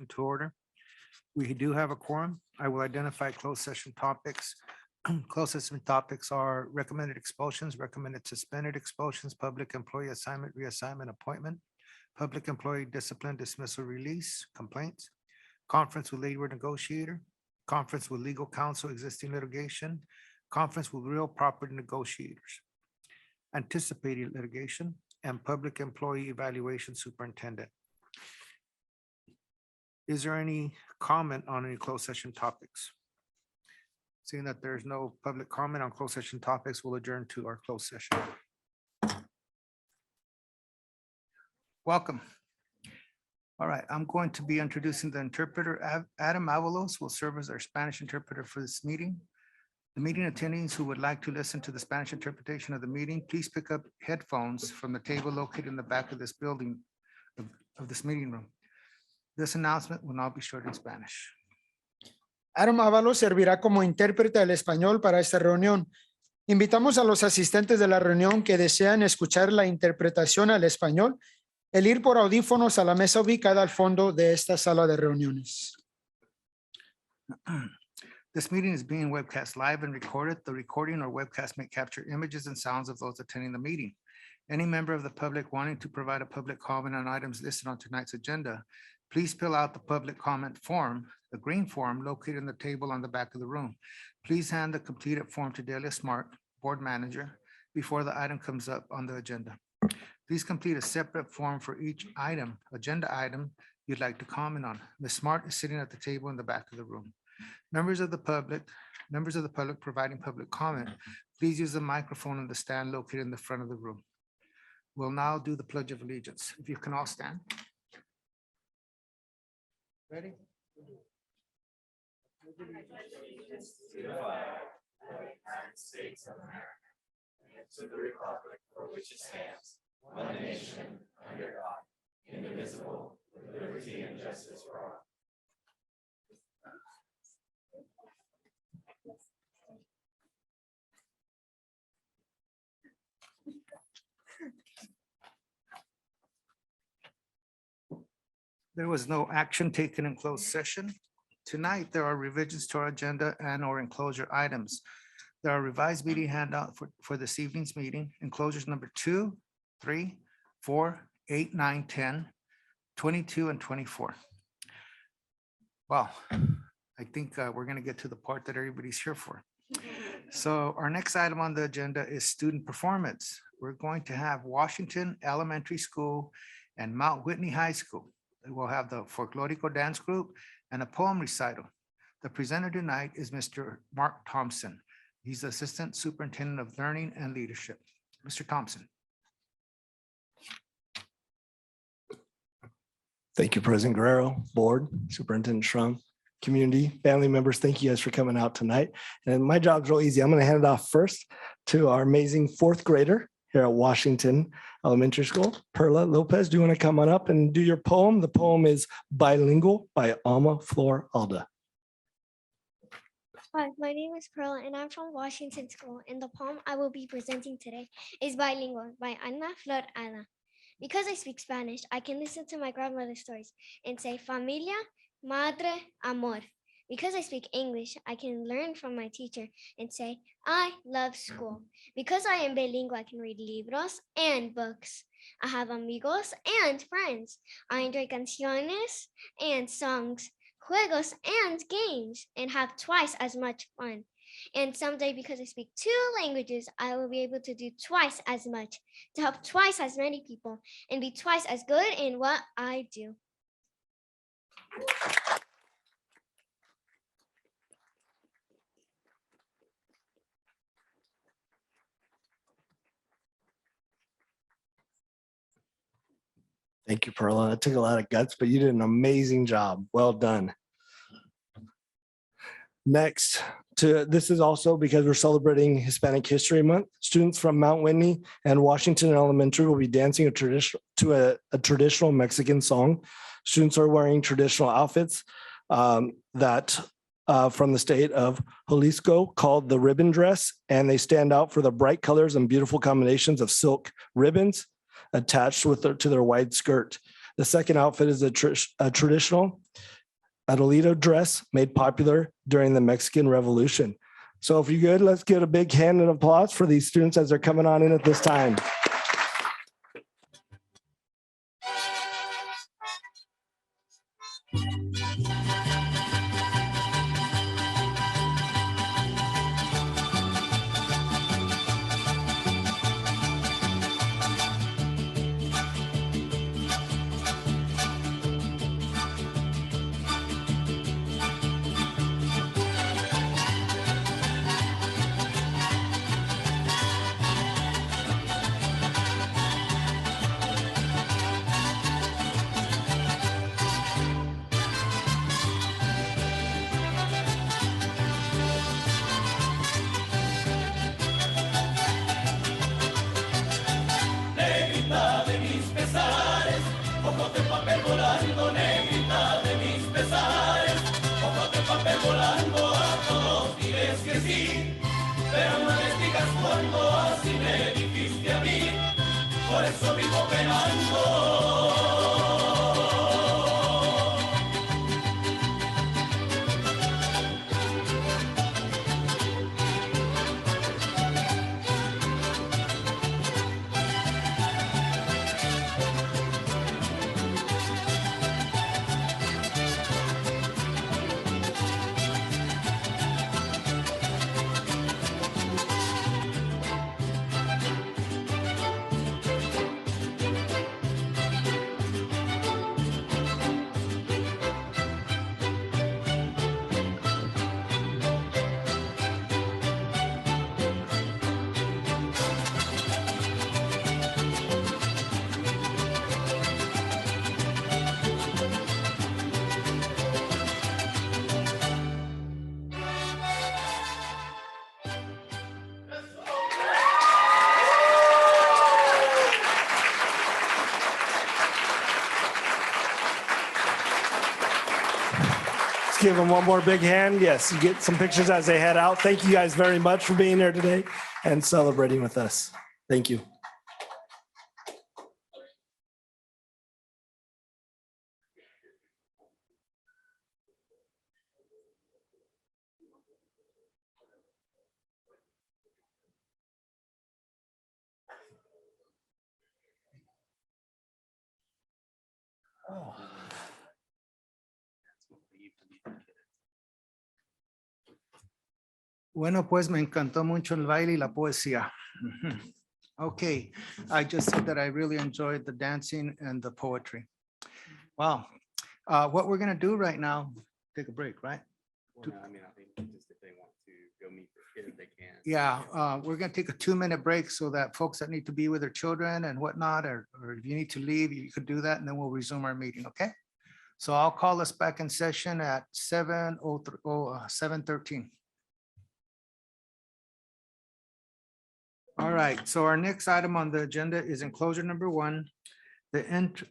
into order. We do have a quorum. I will identify closed session topics. Closed session topics are recommended expulsions, recommended suspended expulsions, public employee assignment, reassignment, appointment, public employee discipline, dismissal, release, complaints, conference with labor negotiator, conference with legal counsel, existing litigation, conference with real property negotiators, anticipated litigation, and public employee evaluation superintendent. Is there any comment on any closed session topics? Seeing that there's no public comment on closed session topics, we'll adjourn to our closed session. Welcome. All right, I'm going to be introducing the interpreter. Adam Avalos will serve as our Spanish interpreter for this meeting. The meeting attendees who would like to listen to the Spanish interpretation of the meeting, please pick up headphones from the table located in the back of this building, of this meeting room. This announcement will now be shared in Spanish. Adam Ábalos servirá como intérprete del español para esta reunión. Invitamos a los asistentes de la reunión que desean escuchar la interpretación al español, el ir por audífonos a la mesa ubicada al fondo de esta sala de reuniones. This meeting is being webcast live and recorded. The recording or webcast may capture images and sounds of those attending the meeting. Any member of the public wanting to provide a public comment on items listed on tonight's agenda, please fill out the public comment form, the green form located in the table on the back of the room. Please hand the completed form to Delia Smart, board manager, before the item comes up on the agenda. Please complete a separate form for each item, agenda item you'd like to comment on. Ms. Smart is sitting at the table in the back of the room. Members of the public providing public comment, please use the microphone on the stand located in the front of the room. We'll now do the Pledge of Allegiance. If you can all stand. Ready? To the flag of the United States of America, and to the republic for which it stands, one nation, under God, indivisible, with liberty and justice for all. There was no action taken in closed session. Tonight, there are revisions to our agenda and or enclosure items. There are revised meeting handout for this evening's meeting, enclosures number 2, 3, 4, 8, 9, 10, 22, and 24. Well, I think we're going to get to the part that everybody's here for. So our next item on the agenda is student performance. We're going to have Washington Elementary School and Mount Whitney High School. We'll have the folklorico dance group and a poem recital. The presenter tonight is Mr. Mark Thompson. He's the Assistant Superintendent of Learning and Leadership. Mr. Thompson. Thank you, President Guerrero, Board, Superintendent Schrum, community, family members. Thank you guys for coming out tonight. And my job's real easy. I'm going to hand it off first to our amazing fourth grader here at Washington Elementary School. Perla Lopez, do you want to come on up and do your poem? The poem is Bilingual by Alma Flor Alda. Hi, my name is Perla and I'm from Washington School, and the poem I will be presenting today is Bilingual by Alma Flor Alda. Because I speak Spanish, I can listen to my grandmother's stories and say familia, madre, amor. Because I speak English, I can learn from my teacher and say, I love school. Because I am bilingual, I can read libros and books. I have amigos and friends. I enjoy canciones and songs, juegos and games, and have twice as much fun. And someday, because I speak 2 languages, I will be able to do twice as much, to help twice as many people, and be twice as good in what I do. Thank you, Perla. It took a lot of guts, but you did an amazing job. Well done. Next, this is also because we're celebrating Hispanic History Month. Students from Mount Whitney and Washington Elementary will be dancing to a traditional Mexican song. Students are wearing traditional outfits from the state of Jalisco called the ribbon dress, and they stand out for the bright colors and beautiful combinations of silk ribbons attached to their wide skirt. The second outfit is a traditional Adolito dress made popular during the Mexican Revolution. So if you're good, let's give a big hand and applause for these students as they're coming on in at this time. Negrita de mis pesares, ojos de papel volando, negrita de mis pesares, ojos de papel volando, a todos diles que sí, pero no les digas cuando así me dijiste a mí, por eso vivo penando. Give them one more big hand. Yes, you get some pictures as they head out. Thank you guys very much for being here today and celebrating with us. Thank you. Bueno, pues me encantó mucho el baile y la poesía. Okay, I just said that I really enjoyed the dancing and the poetry. Wow. What we're gonna do right now, take a break, right? Well, no, I mean, I think just if they want to go meet their kid, they can. Yeah, we're gonna take a 2-minute break so that folks that need to be with their children and whatnot, or if you need to leave, you could do that, and then we'll resume our meeting, okay? So I'll call us back in session at 7:13. All right, so our next item on the agenda is enclosure number 1, the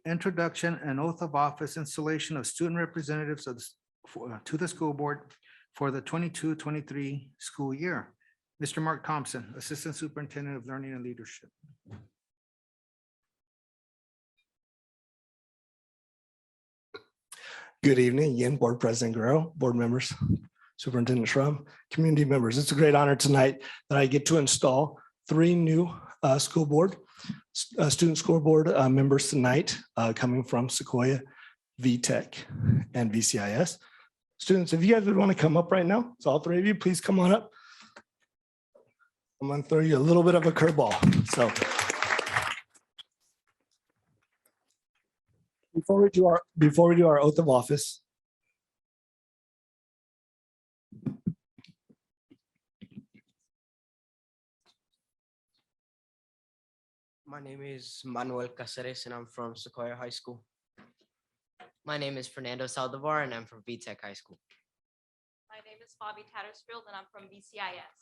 introduction and oath of office installation of student representatives of to the school board for the 22-23 school year. Mr. Mark Thompson, Assistant Superintendent of Learning and Leadership. Good evening again, Board President Guerrero, board members, Superintendent Schrum, community members. It's a great honor tonight that I get to install 3 new school board, student school board members tonight coming from Sequoia, VTech, and VCIS. Students, if you guys would want to come up right now, so all 3 of you, please come on up. I'm going to throw you a little bit of a curveball. So before we do our oath of office, My name is Manuel Caceres and I'm from Sequoia High School. My name is Fernando Saldivar and I'm from VTech High School. My name is Bobby Tattersfield and I'm from VCIS.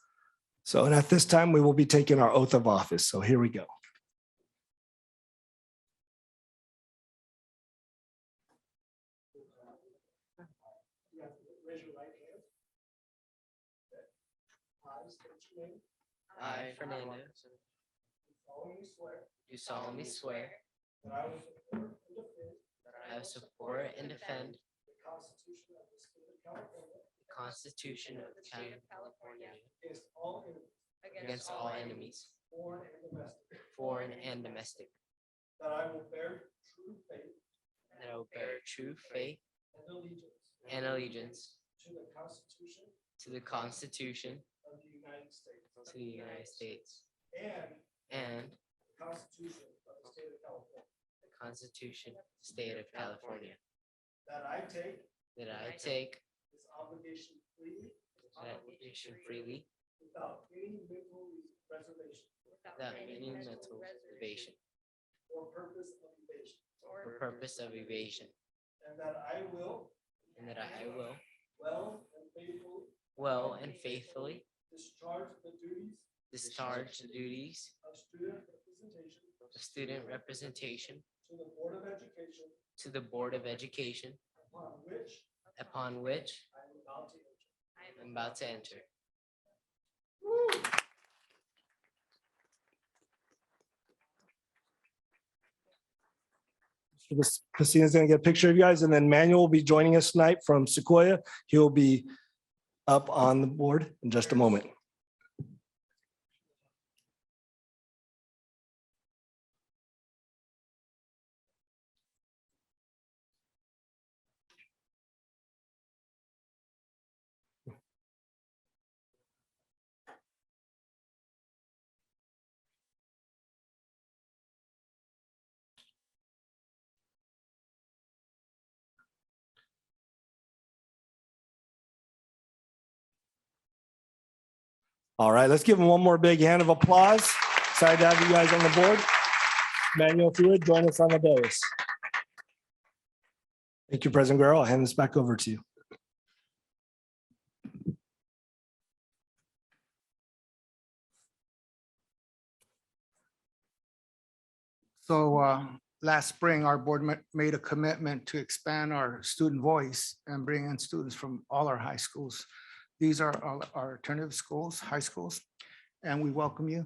so and at this time, we will be taking our oath of office. So here we go. I, Fernando, do solemnly swear I will support and defend the Constitution of California against all enemies, foreign and domestic. That I will bear true faith That I will bear true faith and allegiance to the Constitution to the Constitution of the United States of the United States and and the Constitution of the State of California. the Constitution of the State of California. That I take That I take this obligation freely this obligation freely without any mental reservation without any mental reservation or purpose of evasion. or purpose of evasion. And that I will And that I will well and faithfully discharge the duties of student representation of student representation to the Board of Education upon which I am about to enter. I'm about to enter. Christina's gonna get a picture of you guys, and then Manuel will be joining us tonight from Sequoia. He'll be up on the board in just a moment. All right, let's give him one more big hand of applause. Excited to have you guys on the board. Manuel, if you would, join us on the dais. Thank you, President Guerrero. I'll hand this back over to you. So last spring, our board made a commitment to expand our student voice and bring in students from all our high schools. These are all our alternative schools, high schools, and we welcome you.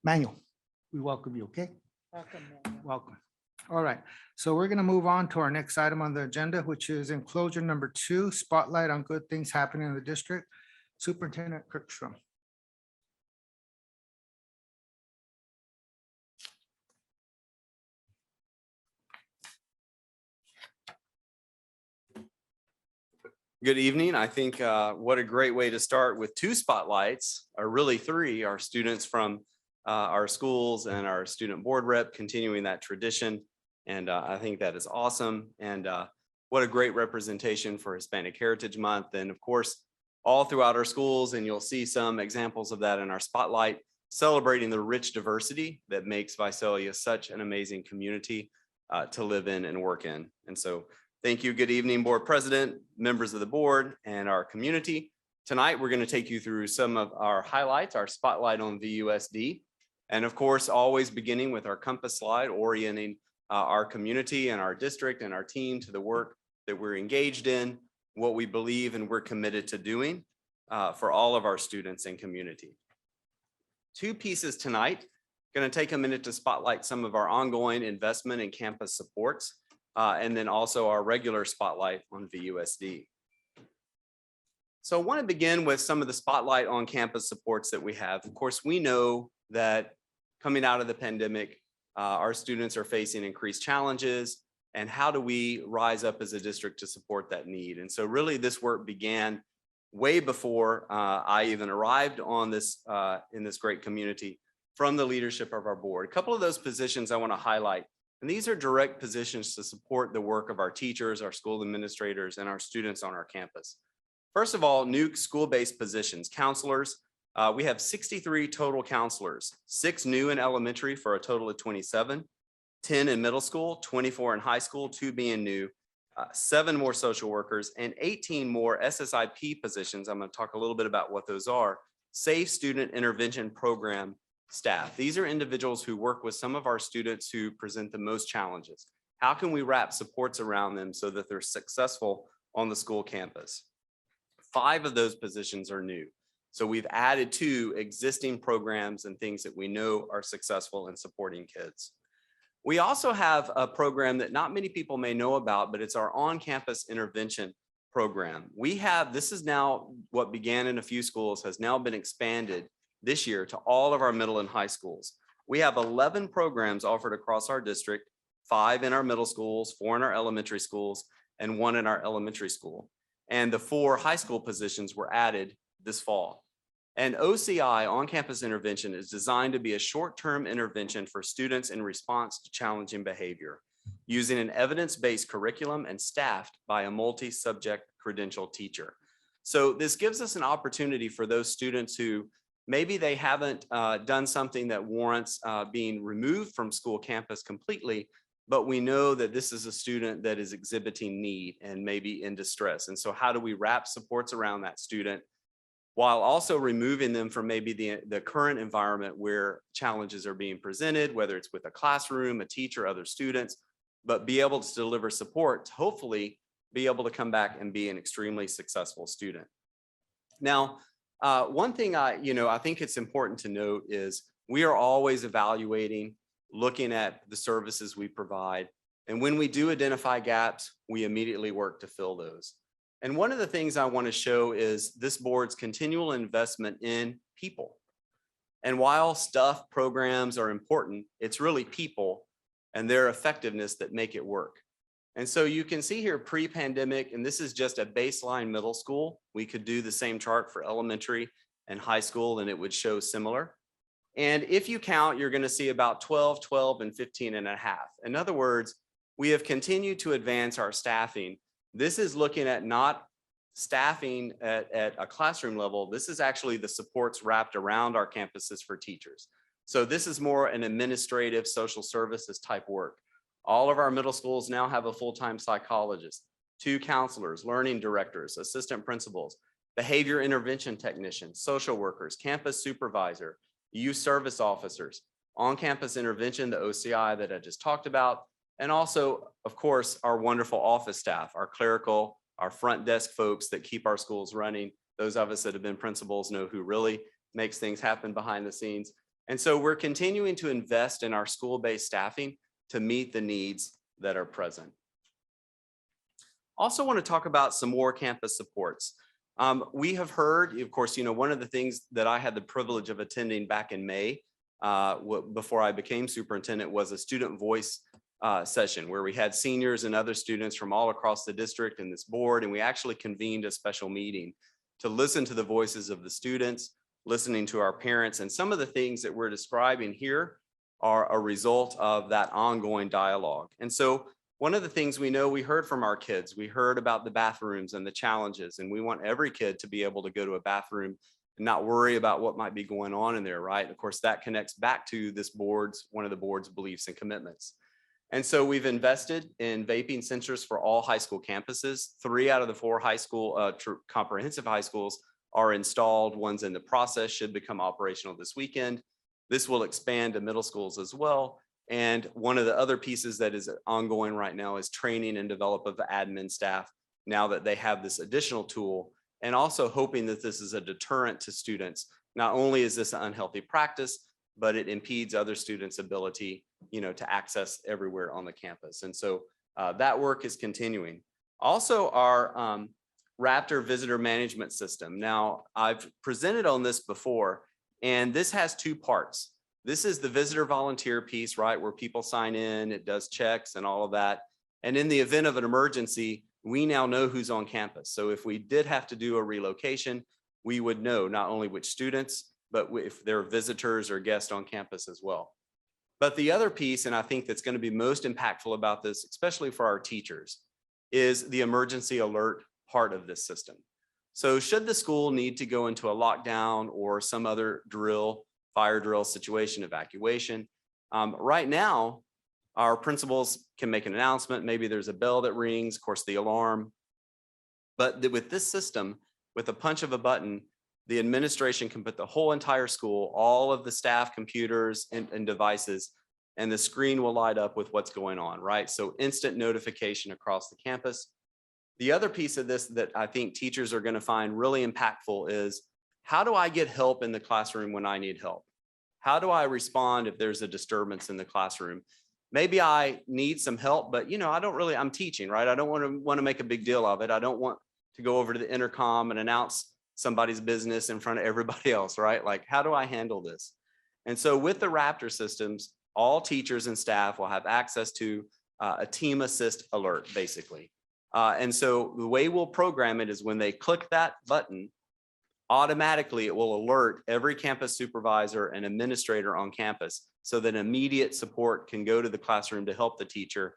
Manuel, we welcome you, okay? Welcome. All right, so we're gonna move on to our next item on the agenda, which is enclosure number 2, spotlight on good things happening in the district. Superintendent Kirkstrom. Good evening. I think what a great way to start with 2 spotlights, or really 3, our students from our schools and our student board rep continuing that tradition. And I think that is awesome. And what a great representation for Hispanic Heritage Month. And of course, all throughout our schools, and you'll see some examples of that in our spotlight, celebrating the rich diversity that makes Visalia such an amazing community to live in and work in. And so thank you. Good evening, board president, members of the board, and our community. Tonight, we're going to take you through some of our highlights, our spotlight on VUSD. And of course, always beginning with our compass slide, orienting our community and our district and our team to the work that we're engaged in, what we believe and we're committed to doing for all of our students and community. 2 pieces tonight. Going to take a minute to spotlight some of our ongoing investment in campus supports. And then also our regular spotlight on VUSD. So I want to begin with some of the spotlight on campus supports that we have. Of course, we know that coming out of the pandemic, our students are facing increased challenges, and how do we rise up as a district to support that need? And so really this work began way before I even arrived on this in this great community from the leadership of our board. A couple of those positions I want to highlight. And these are direct positions to support the work of our teachers, our school administrators, and our students on our campus. First of all, new school-based positions, counselors. We have 63 total counselors, 6 new in elementary for a total of 27, 10 in middle school, 24 in high school, 2 being new, 7 more social workers, and 18 more SSIP positions. I'm going to talk a little bit about what those are. Safe Student Intervention Program staff. These are individuals who work with some of our students who present the most challenges. How can we wrap supports around them so that they're successful on the school campus? 5 of those positions are new. So we've added to existing programs and things that we know are successful in supporting kids. We also have a program that not many people may know about, but it's our on-campus intervention program. This is now what began in a few schools, has now been expanded this year to all of our middle and high schools. We have 11 programs offered across our district, 5 in our middle schools, 4 in our elementary schools, and 1 in our elementary school. And the 4 high school positions were added this fall. And OCI, on-campus intervention, is designed to be a short-term intervention for students in response to challenging behavior, using an evidence-based curriculum and staffed by a multi-subject credential teacher. So this gives us an opportunity for those students who maybe they haven't done something that warrants being removed from school campus completely, but we know that this is a student that is exhibiting need and maybe in distress. And so how do we wrap supports around that student while also removing them from maybe the current environment where challenges are being presented, whether it's with a classroom, a teacher, other students, but be able to deliver support to hopefully be able to come back and be an extremely successful student. Now, one thing I think it's important to note is we are always evaluating, looking at the services we provide. And when we do identify gaps, we immediately work to fill those. And one of the things I want to show is this board's continual investment in people. And while stuff programs are important, it's really people and their effectiveness that make it work. And so you can see here pre-pandemic, and this is just a baseline middle school. We could do the same chart for elementary and high school and it would show similar. And if you count, you're going to see about 12, 12, and 15 and a half. In other words, we have continued to advance our staffing. This is looking at not staffing at a classroom level. This is actually the supports wrapped around our campuses for teachers. So this is more an administrative social services type work. All of our middle schools now have a full-time psychologist, 2 counselors, learning directors, assistant principals, behavior intervention technicians, social workers, campus supervisor, youth service officers, on-campus intervention, the OCI that I just talked about, and also, of course, our wonderful office staff, our clerical, our front desk folks that keep our schools running. Those of us that have been principals know who really makes things happen behind the scenes. And so we're continuing to invest in our school-based staffing to meet the needs that are present. Also want to talk about some more campus supports. We have heard, of course, one of the things that I had the privilege of attending back in May before I became superintendent was a student voice session where we had seniors and other students from all across the district and this board, and we actually convened a special meeting to listen to the voices of the students, listening to our parents, and some of the things that we're describing here are a result of that ongoing dialogue. And so one of the things we know, we heard from our kids, we heard about the bathrooms and the challenges, and we want every kid to be able to go to a bathroom and not worry about what might be going on in there, right? Of course, that connects back to this board's, one of the board's beliefs and commitments. And so we've invested in vaping sensors for all high school campuses. 3 out of the 4 high school, comprehensive high schools are installed. One's in the process, should become operational this weekend. This will expand to middle schools as well. And one of the other pieces that is ongoing right now is training and develop of the admin staff now that they have this additional tool, and also hoping that this is a deterrent to students. Not only is this an unhealthy practice, but it impedes other students' ability, to access everywhere on the campus. And so that work is continuing. Also, our Raptor visitor management system. Now, I've presented on this before, and this has 2 parts. This is the visitor volunteer piece, right, where people sign in, it does checks and all of that. And in the event of an emergency, we now know who's on campus. So if we did have to do a relocation, we would know not only which students, but if there are visitors or guests on campus as well. But the other piece, and I think that's going to be most impactful about this, especially for our teachers, is the emergency alert part of this system. So should the school need to go into a lockdown or some other drill, fire drill situation, evacuation, right now, our principals can make an announcement. Maybe there's a bell that rings, of course, the alarm. But with this system, with a punch of a button, the administration can put the whole entire school, all of the staff computers and devices, and the screen will light up with what's going on, right? So instant notification across the campus. The other piece of this that I think teachers are going to find really impactful is, how do I get help in the classroom when I need help? How do I respond if there's a disturbance in the classroom? maybe I need some help, but I don't really, I'm teaching, right? I don't want to make a big deal of it. I don't want to go over to the intercom and announce somebody's business in front of everybody else, right? Like, how do I handle this? And so with the Raptor systems, all teachers and staff will have access to a team assist alert, basically. And so the way we'll program it is when they click that button, automatically it will alert every campus supervisor and administrator on campus so that immediate support can go to the classroom to help the teacher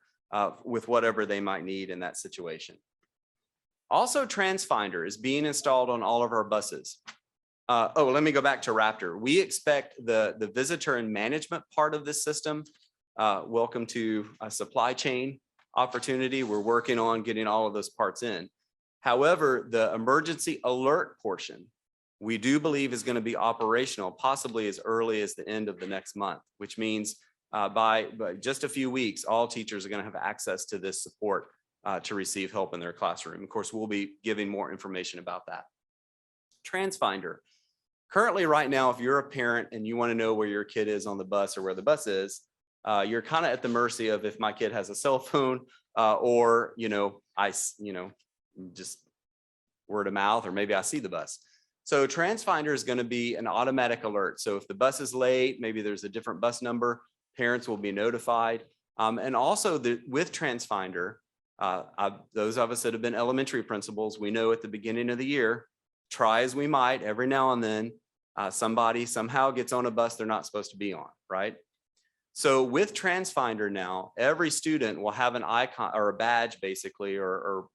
with whatever they might need in that situation. Also, TransFinder is being installed on all of our buses. Let me go back to Raptor. We expect the visitor and management part of this system. Welcome to a supply chain opportunity. We're working on getting all of those parts in. However, the emergency alert portion, we do believe is going to be operational, possibly as early as the end of the next month, which means by just a few weeks, all teachers are going to have access to this support to receive help in their classroom. Of course, we'll be giving more information about that. TransFinder. Currently, right now, if you're a parent and you want to know where your kid is on the bus or where the bus is, you're kind of at the mercy of if my kid has a cell phone or, just word of mouth, or maybe I see the bus. So TransFinder is going to be an automatic alert. So if the bus is late, maybe there's a different bus number, parents will be notified. And also with TransFinder, those of us that have been elementary principals, we know at the beginning of the year, try as we might, every now and then, somebody somehow gets on a bus they're not supposed to be on, right? So with TransFinder now, every student will have an icon or a badge basically, or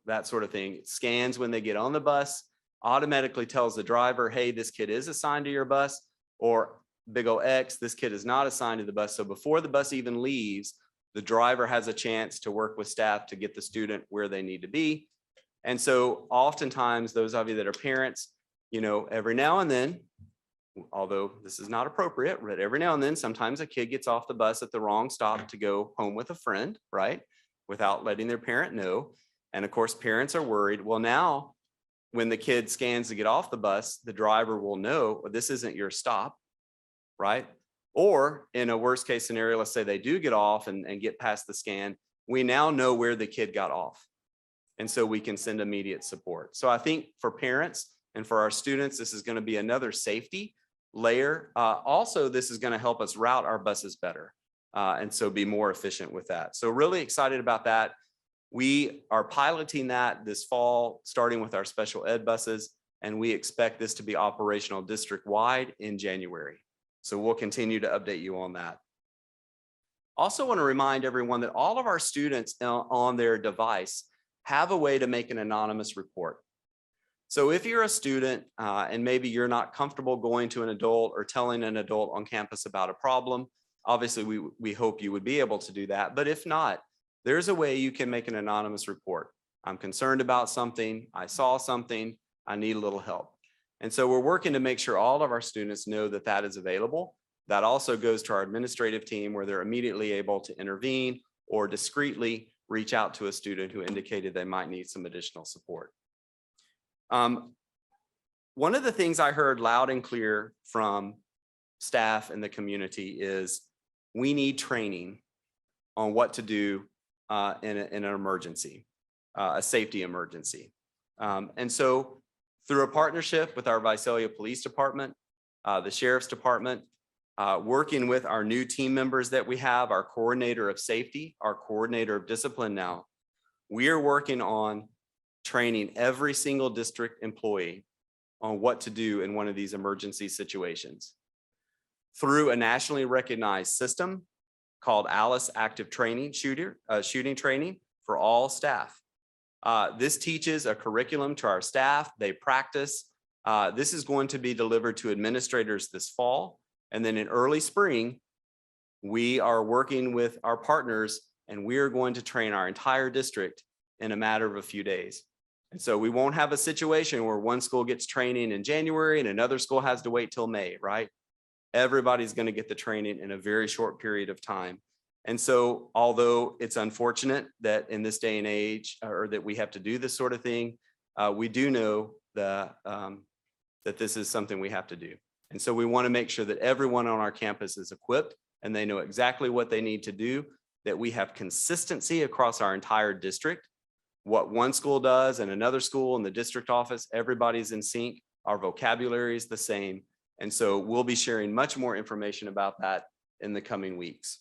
that sort of thing. It scans when they get on the bus, automatically tells the driver, hey, this kid is assigned to your bus, or big ol' X, this kid is not assigned to the bus. So before the bus even leaves, the driver has a chance to work with staff to get the student where they need to be. And so oftentimes those of you that are parents, every now and then, although this is not appropriate, but every now and then, sometimes a kid gets off the bus at the wrong stop to go home with a friend, right? Without letting their parent know. And of course, parents are worried. Well, now when the kid scans to get off the bus, the driver will know, well, this isn't your stop, right? Or in a worst case scenario, let's say they do get off and get past the scan, we now know where the kid got off. And so we can send immediate support. So I think for parents and for our students, this is going to be another safety layer. Also, this is going to help us route our buses better and so be more efficient with that. So really excited about that. We are piloting that this fall, starting with our special ed buses, and we expect this to be operational district-wide in January. So we'll continue to update you on that. Also want to remind everyone that all of our students on their device have a way to make an anonymous report. So if you're a student and maybe you're not comfortable going to an adult or telling an adult on campus about a problem, obviously we hope you would be able to do that. But if not, there's a way you can make an anonymous report. I'm concerned about something, I saw something, I need a little help. And so we're working to make sure all of our students know that that is available. That also goes to our administrative team where they're immediately able to intervene or discreetly reach out to a student who indicated they might need some additional support. One of the things I heard loud and clear from staff in the community is we need training on what to do in an emergency, a safety emergency. And so through a partnership with our Visalia Police Department, the Sheriff's Department, working with our new team members that we have, our coordinator of safety, our coordinator of discipline now, we are working on training every single district employee on what to do in one of these emergency situations through a nationally recognized system called Alice Active Training Shooting Training for all staff. This teaches a curriculum to our staff. They practice. This is going to be delivered to administrators this fall. And then in early spring, we are working with our partners and we are going to train our entire district in a matter of a few days. And so we won't have a situation where one school gets training in January and another school has to wait till May, right? Everybody's going to get the training in a very short period of time. And so although it's unfortunate that in this day and age, or that we have to do this sort of thing, we do know that this is something we have to do. And so we want to make sure that everyone on our campus is equipped and they know exactly what they need to do, that we have consistency across our entire district. What one school does and another school in the district office, everybody's in sync. Our vocabulary is the same. And so we'll be sharing much more information about that in the coming weeks.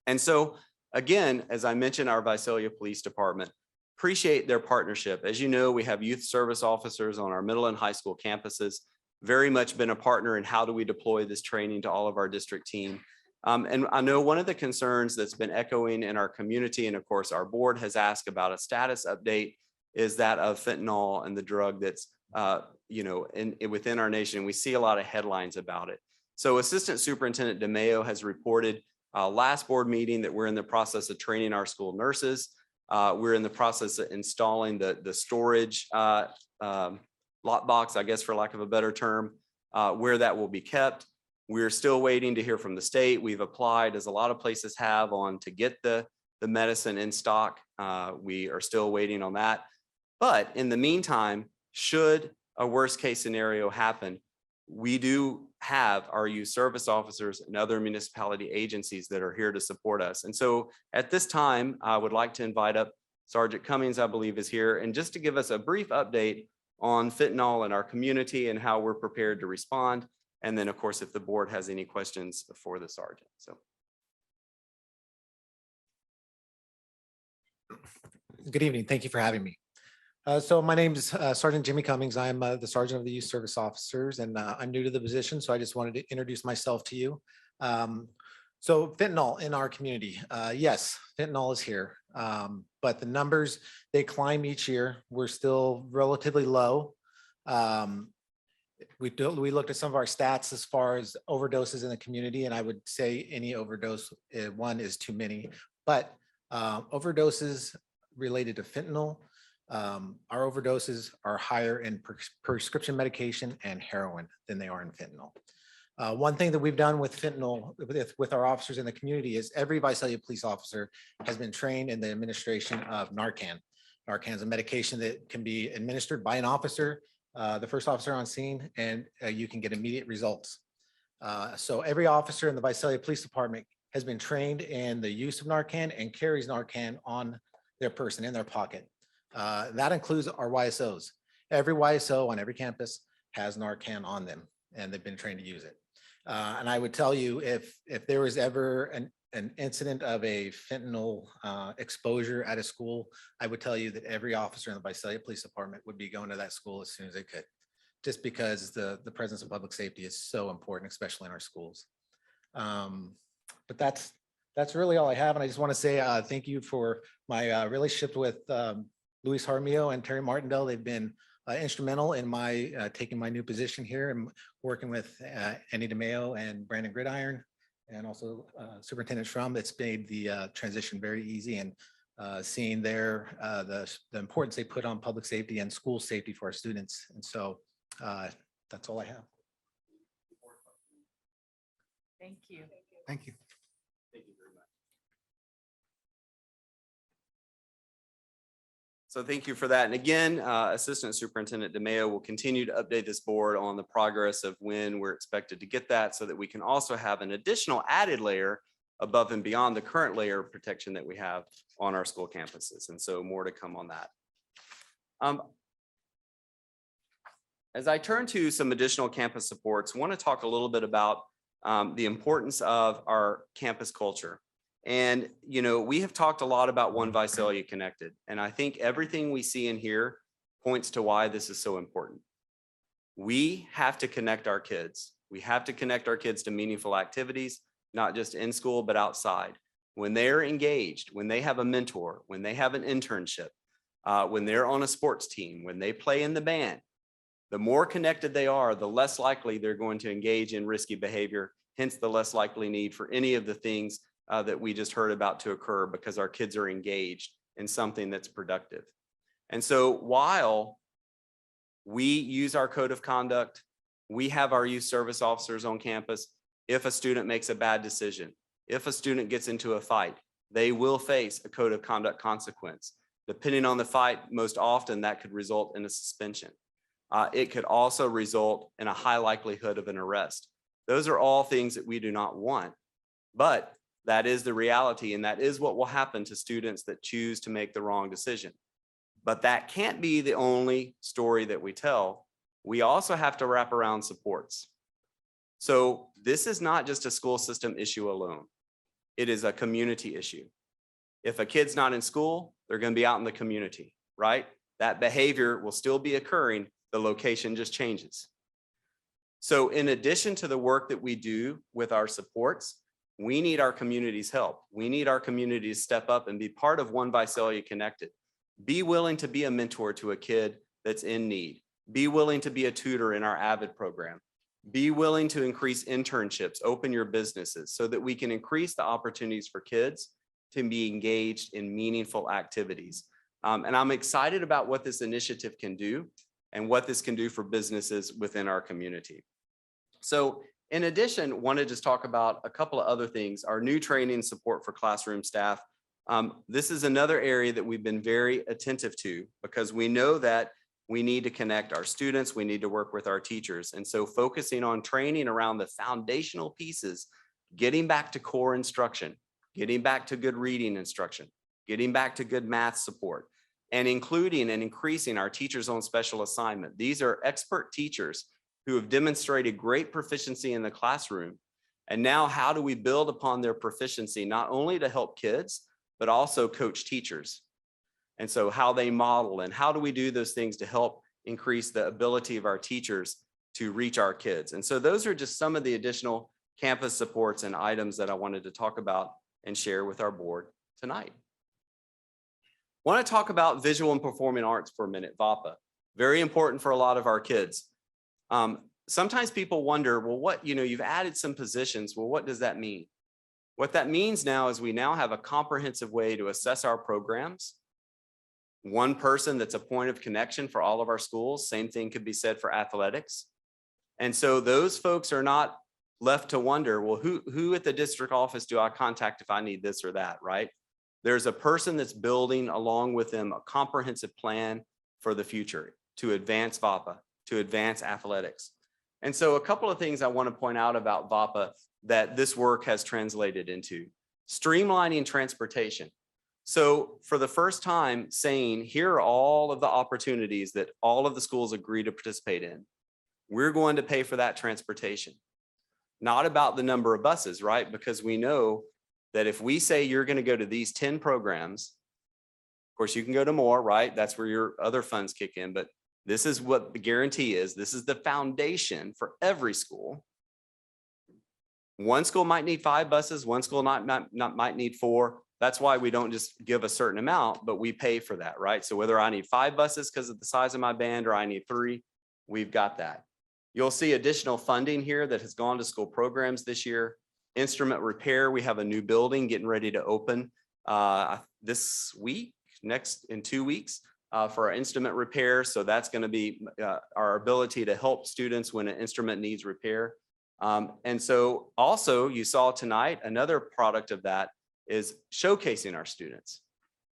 And so again, as I mentioned, our Visalia Police Department, appreciate their partnership. As you know, we have youth service officers on our middle and high school campuses, very much been a partner in how do we deploy this training to all of our district team. And I know one of the concerns that's been echoing in our community, and of course our board has asked about a status update, is that of fentanyl and the drug that's within our nation. We see a lot of headlines about it. So Assistant Superintendent DeMayo has reported last board meeting that we're in the process of training our school nurses. We're in the process of installing the storage lockbox, I guess, for lack of a better term, where that will be kept. We're still waiting to hear from the state. We've applied, as a lot of places have, to get the medicine in stock. We are still waiting on that. But in the meantime, should a worst case scenario happen, we do have our youth service officers and other municipality agencies that are here to support us. And so at this time, I would like to invite up Sergeant Cummings, I believe is here, and just to give us a brief update on fentanyl in our community and how we're prepared to respond. And then, of course, if the board has any questions for the sergeant. So. Good evening. Thank you for having me. So my name is Sergeant Jimmy Cummings. I'm the Sergeant of the Youth Service Officers, and I'm new to the position, so I just wanted to introduce myself to you. So fentanyl in our community, yes, fentanyl is here, but the numbers, they climb each year. We're still relatively low. We looked at some of our stats as far as overdoses in the community, and I would say any overdose, one is too many, but overdoses related to fentanyl, our overdoses are higher in prescription medication and heroin than they are in fentanyl. One thing that we've done with fentanyl with our officers in the community is every Visalia police officer has been trained in the administration of Narcan. Narcan is a medication that can be administered by an officer, the first officer on scene, and you can get immediate results. So every officer in the Visalia Police Department has been trained in the use of Narcan and carries Narcan on their person in their pocket. That includes our YSOs. Every YSO on every campus has Narcan on them, and they've been trained to use it. And I would tell you, if there was ever an incident of a fentanyl exposure at a school, I would tell you that every officer in the Visalia Police Department would be going to that school as soon as they could, just because the presence of public safety is so important, especially in our schools. But that's really all I have. And I just want to say thank you for my relationship with Luis Jaramillo and Terry Martindale. They've been instrumental in my taking my new position here and working with Andy DeMayo and Brandon Gridiron, and also Superintendent Schrum. It's made the transition very easy, and seeing the importance they put on public safety and school safety for our students. And so that's all I have. Thank you. Thank you. Thank you very much. So thank you for that. And again, Assistant Superintendent DeMayo will continue to update this board on the progress of when we're expected to get that, so that we can also have an additional added layer above and beyond the current layer of protection that we have on our school campuses. And so more to come on that. As I turn to some additional campus supports, I want to talk a little bit about the importance of our campus culture. And, you know, we have talked a lot about One Visalia Connected, and I think everything we see in here points to why this is so important. We have to connect our kids. We have to connect our kids to meaningful activities, not just in school, but outside. When they're engaged, when they have a mentor, when they have an internship, when they're on a sports team, when they play in the band, the more connected they are, the less likely they're going to engage in risky behavior, hence the less likely need for any of the things that we just heard about to occur, because our kids are engaged in something that's productive. And so while we use our code of conduct, we have our youth service officers on campus. If a student makes a bad decision, if a student gets into a fight, they will face a code of conduct consequence. Depending on the fight, most often that could result in a suspension. It could also result in a high likelihood of an arrest. Those are all things that we do not want. But that is the reality, and that is what will happen to students that choose to make the wrong decision. But that can't be the only story that we tell. We also have to wrap around supports. So this is not just a school system issue alone. It is a community issue. If a kid's not in school, they're going to be out in the community, right? That behavior will still be occurring. The location just changes. So in addition to the work that we do with our supports, we need our community's help. We need our community to step up and be part of One Visalia Connected. Be willing to be a mentor to a kid that's in need. Be willing to be a tutor in our AVID program. Be willing to increase internships, open your businesses so that we can increase the opportunities for kids to be engaged in meaningful activities. And I'm excited about what this initiative can do and what this can do for businesses within our community. So in addition, want to just talk about a couple of other things. Our new training support for classroom staff. This is another area that we've been very attentive to because we know that we need to connect our students. We need to work with our teachers. And so focusing on training around the foundational pieces, getting back to core instruction, getting back to good reading instruction, getting back to good math support, and including and increasing our teachers on special assignment. These are expert teachers who have demonstrated great proficiency in the classroom. And now how do we build upon their proficiency, not only to help kids, but also coach teachers? And so how they model and how do we do those things to help increase the ability of our teachers to reach our kids? And so those are just some of the additional campus supports and items that I wanted to talk about and share with our board tonight. I want to talk about visual and performing arts for a minute, VAPA. Very important for a lot of our kids. Sometimes people wonder, well, you've added some positions. Well, what does that mean? What that means now is we now have a comprehensive way to assess our programs. One person that's a point of connection for all of our schools. Same thing could be said for athletics. And so those folks are not left to wonder, well, who at the district office do I contact if I need this or that, right? There's a person that's building along with them a comprehensive plan for the future to advance VAPA, to advance athletics. And so a couple of things I want to point out about VAPA that this work has translated into. Streamlining transportation. So for the first time saying, here are all of the opportunities that all of the schools agree to participate in. We're going to pay for that transportation. Not about the number of buses, right? Because we know that if we say you're going to go to these 10 programs, of course you can go to more, right? That's where your other funds kick in, but this is what the guarantee is. This is the foundation for every school. One school might need 5 buses, one school might need 4. That's why we don't just give a certain amount, but we pay for that, right? So whether I need 5 buses because of the size of my band or I need 3, we've got that. You'll see additional funding here that has gone to school programs this year. Instrument repair, we have a new building getting ready to open this week, in 2 weeks for our instrument repair. So that's going to be our ability to help students when an instrument needs repair. And so also you saw tonight, another product of that is showcasing our students.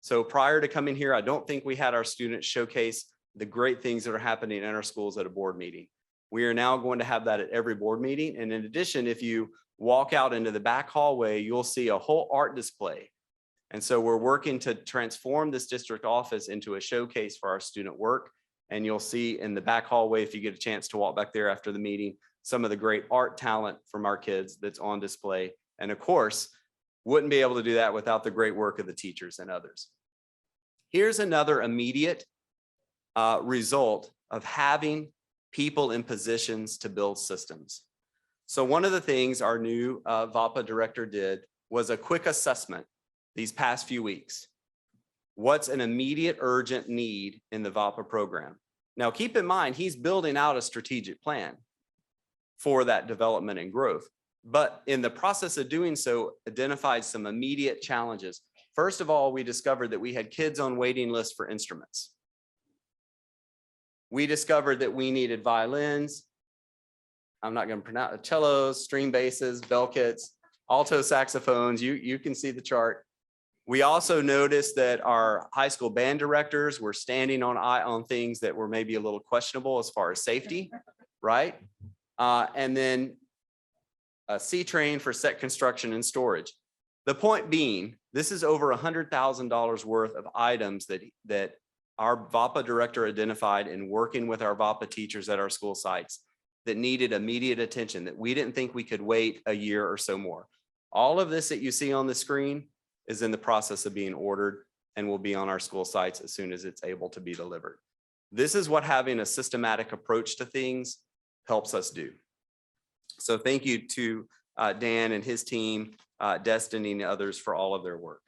So prior to coming here, I don't think we had our students showcase the great things that are happening in our schools at a board meeting. We are now going to have that at every board meeting. And in addition, if you walk out into the back hallway, you'll see a whole art display. And so we're working to transform this district office into a showcase for our student work. And you'll see in the back hallway, if you get a chance to walk back there after the meeting, some of the great art talent from our kids that's on display. And of course, wouldn't be able to do that without the great work of the teachers and others. Here's another immediate result of having people in positions to build systems. So one of the things our new VAPA director did was a quick assessment these past few weeks. What's an immediate urgent need in the VAPA program? Now keep in mind, he's building out a strategic plan for that development and growth. But in the process of doing so, identified some immediate challenges. First of all, we discovered that we had kids on waiting lists for instruments. We discovered that we needed violins. I'm not going to pronounce cellos, string basses, bell kits, alto saxophones. You can see the chart. We also noticed that our high school band directors were standing on things that were maybe a little questionable as far as safety, right? And then a C-train for set construction and storage. The point being, this is over $100,000 worth of items that our VAPA director identified in working with our VAPA teachers at our school sites that needed immediate attention, that we didn't think we could wait a year or so more. All of this that you see on the screen is in the process of being ordered and will be on our school sites as soon as it's able to be delivered. This is what having a systematic approach to things helps us do. So thank you to Dan and his team, Destiny and others for all of their work.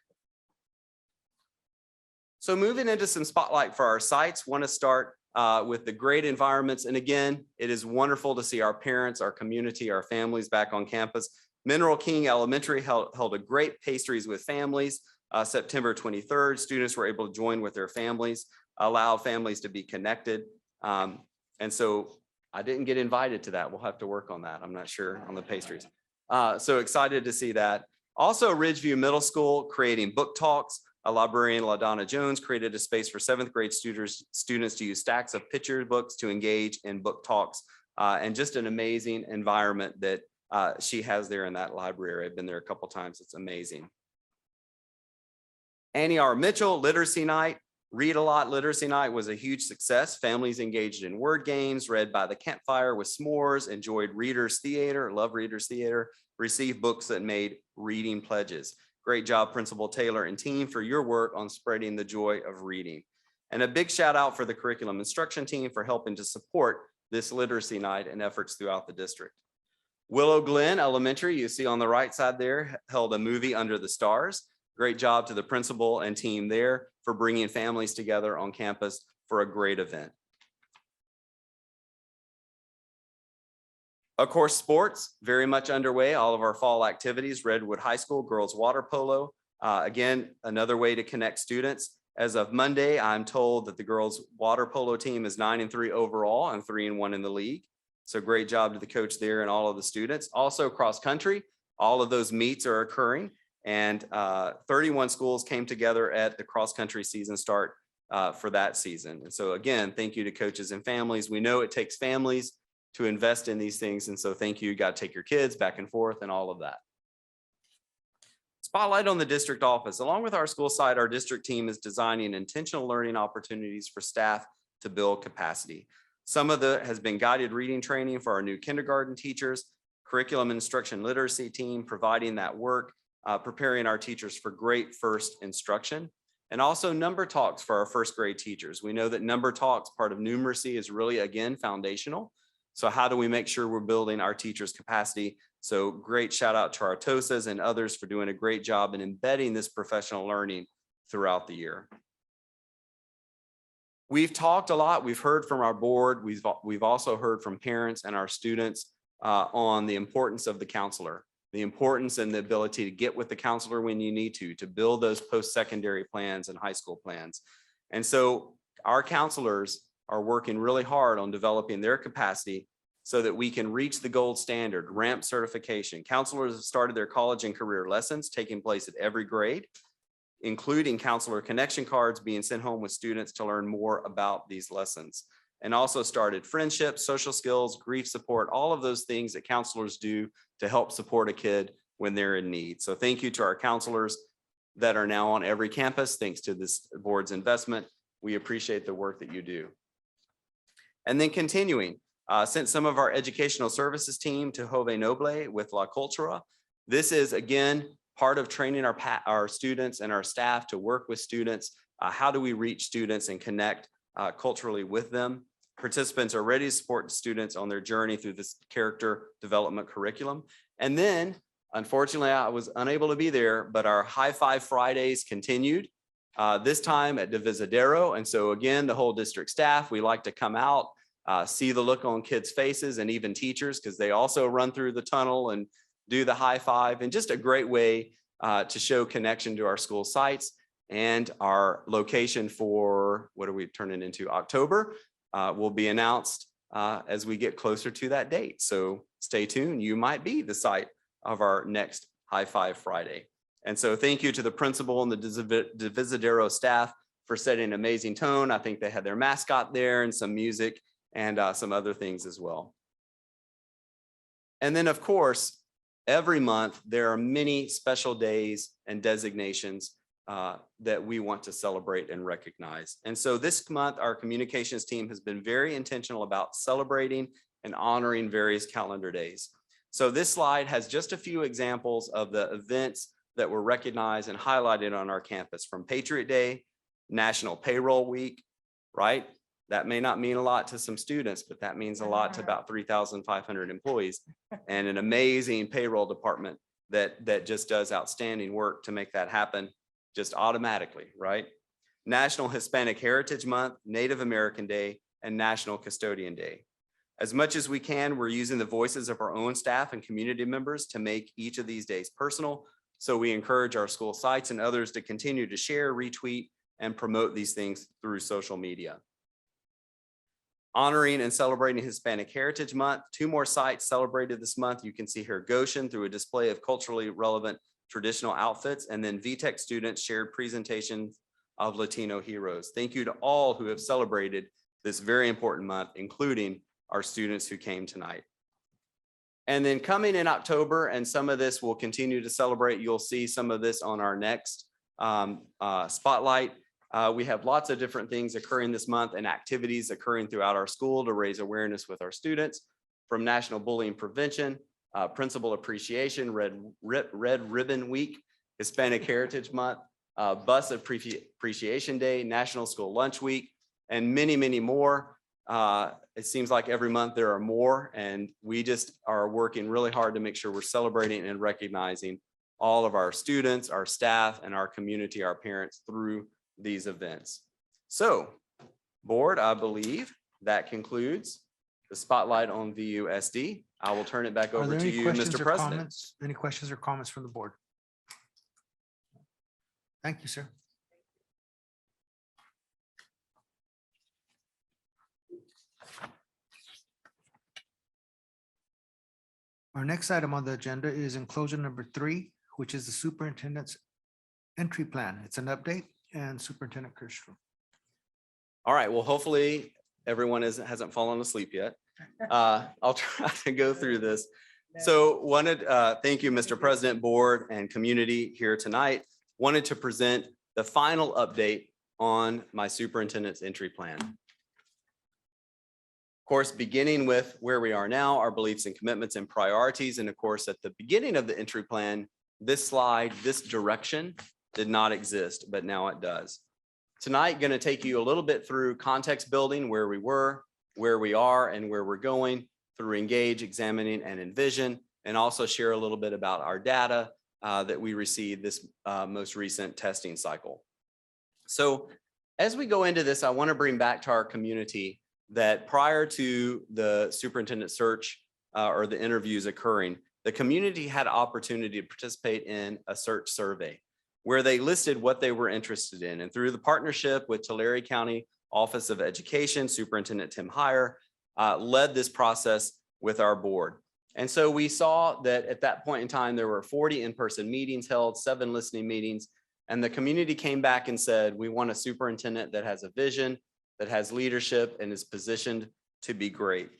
So moving into some spotlight for our sites, want to start with the great environments. And again, it is wonderful to see our parents, our community, our families back on campus. Mineral King Elementary held a great pastries with families. September 23rd, students were able to join with their families, allow families to be connected. And so I didn't get invited to that. We'll have to work on that. I'm not sure on the pastries. So excited to see that. Also, Ridgeview Middle School creating book talks. A librarian, LaDonna Jones, created a space for 7th grade students to use stacks of picture books to engage in book talks, and just an amazing environment that she has there in that library. I've been there a couple times. It's amazing. Annie R. Mitchell, Literacy Night. Read a Lot Literacy Night was a huge success. Families engaged in word games, read by the campfire with s'mores, enjoyed Readers Theater, love Readers Theater, received books that made reading pledges. Great job, Principal Taylor and team, for your work on spreading the joy of reading. And a big shout out for the curriculum instruction team for helping to support this literacy night and efforts throughout the district. Willow Glen Elementary, you see on the right side there, held a movie Under the Stars. Great job to the principal and team there for bringing families together on campus for a great event. Of course, sports very much underway. All of our fall activities, Redwood High School girls water polo. Again, another way to connect students. As of Monday, I'm told that the girls water polo team is 9-3 overall and 3-1 in the league. So great job to the coach there and all of the students. Also cross country, all of those meets are occurring, and 31 schools came together at the cross country season start for that season. And so again, thank you to coaches and families. We know it takes families to invest in these things. And so thank you. You got to take your kids back and forth and all of that. Spotlight on the district office. Along with our school site, our district team is designing intentional learning opportunities for staff to build capacity. Some of the has been guided reading training for our new kindergarten teachers, curriculum instruction literacy team, providing that work, preparing our teachers for great first instruction, and also number talks for our first grade teachers. We know that number talks, part of numeracy, is really, again, foundational. So how do we make sure we're building our teachers' capacity? So great shout out to our TOSAs and others for doing a great job in embedding this professional learning throughout the year. We've talked a lot. We've heard from our board. We've also heard from parents and our students on the importance of the counselor, the importance and the ability to get with the counselor when you need to build those post-secondary plans and high school plans. And so our counselors are working really hard on developing their capacity so that we can reach the gold standard, RAMP certification. Counselors have started their college and career lessons taking place at every grade, including counselor connection cards being sent home with students to learn more about these lessons. And also started friendships, social skills, grief support, all of those things that counselors do to help support a kid when they're in need. So thank you to our counselors that are now on every campus. Thanks to this board's investment. We appreciate the work that you do. And then continuing, sent some of our educational services team to Jove Noble with La Cultura. This is, again, part of training our students and our staff to work with students. How do we reach students and connect culturally with them? Participants are ready to support students on their journey through this character development curriculum. And then, unfortunately, I was unable to be there, but our High Five Fridays continued, this time at the Visadero. And so again, the whole district staff, we like to come out, see the look on kids' faces and even teachers, because they also run through the tunnel and do the high five, and just a great way to show connection to our school sites. And our location for, what are we turning into, October, will be announced as we get closer to that date. So stay tuned. You might be the site of our next High Five Friday. And so thank you to the principal and the Visadero staff for setting an amazing tone. I think they had their mascot there and some music and some other things as well. And then, of course, every month, there are many special days and designations that we want to celebrate and recognize. And so this month, our communications team has been very intentional about celebrating and honoring various calendar days. So this slide has just a few examples of the events that were recognized and highlighted on our campus, from Patriot Day, National Payroll Week, right? That may not mean a lot to some students, but that means a lot to about 3,500 employees and an amazing payroll department that just does outstanding work to make that happen just automatically, right? National Hispanic Heritage Month, Native American Day, and National Custodian Day. As much as we can, we're using the voices of our own staff and community members to make each of these days personal. So we encourage our school sites and others to continue to share, retweet, and promote these things through social media. Honoring and celebrating Hispanic Heritage Month, 2 more sites celebrated this month. You can see here Goshen through a display of culturally relevant traditional outfits, and then VTech students shared presentations of Latino heroes. Thank you to all who have celebrated this very important month, including our students who came tonight. And then coming in October, and some of this we'll continue to celebrate. You'll see some of this on our next spotlight. We have lots of different things occurring this month and activities occurring throughout our school to raise awareness with our students, from National Bullying Prevention, Principal Appreciation, Red Ribbon Week, Hispanic Heritage Month, Bus Appreciation Day, National School Lunch Week, and many, many more. It seems like every month there are more, and we just are working really hard to make sure we're celebrating and recognizing all of our students, our staff, and our community, our parents, through these events. So, board, I believe that concludes the spotlight on VUSD. I will turn it back Are over there to any you, questions Mr. or President. comments? Any questions or comments from the board? Thank you, sir. Our next item on the agenda is enclosure number 3, which is the superintendent's entry plan. It's an update, and Superintendent Kirschner. All right, well, hopefully everyone hasn't fallen asleep yet. I'll try to go through this. So thank you, Mr. President, board, and community here tonight. Wanted to present the final update on my superintendent's entry plan. Of course, beginning with where we are now, our beliefs and commitments and priorities. And of course, at the beginning of the entry plan, this slide, this direction did not exist, but now it does. Tonight, going to take you a little bit through context building, where we were, where we are, and where we're going, through engage, examining, and envision, and also share a little bit about our data that we received this most recent testing cycle. So as we go into this, I want to bring back to our community that prior to the superintendent search or the interviews occurring, the community had opportunity to participate in a search survey where they listed what they were interested in. And through the partnership with Tulare County Office of Education, Superintendent Tim Heyer led this process with our board. And so we saw that at that point in time, there were 40 in-person meetings held, 7 listening meetings, and the community came back and said, we want a superintendent that has a vision, that has leadership, and is positioned to be great.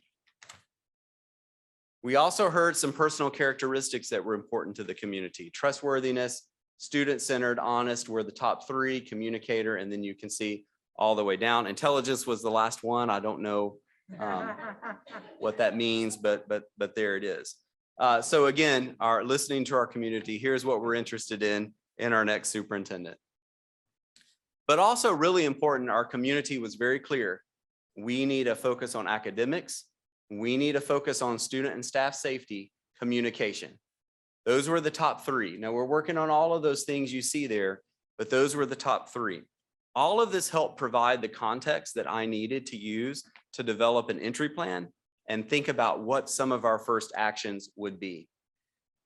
We also heard some personal characteristics that were important to the community. Trustworthiness, student-centered, honest were the top 3, communicator, and then you can see all the way down. Intelligence was the last one. I don't know what that means, but there it is. So again, our listening to our community, here's what we're interested in our next superintendent. But also really important, our community was very clear. We need a focus on academics. We need a focus on student and staff safety, communication. Those were the top 3. Now we're working on all of those things you see there, but those were the top 3. All of this helped provide the context that I needed to use to develop an entry plan and think about what some of our first actions would be.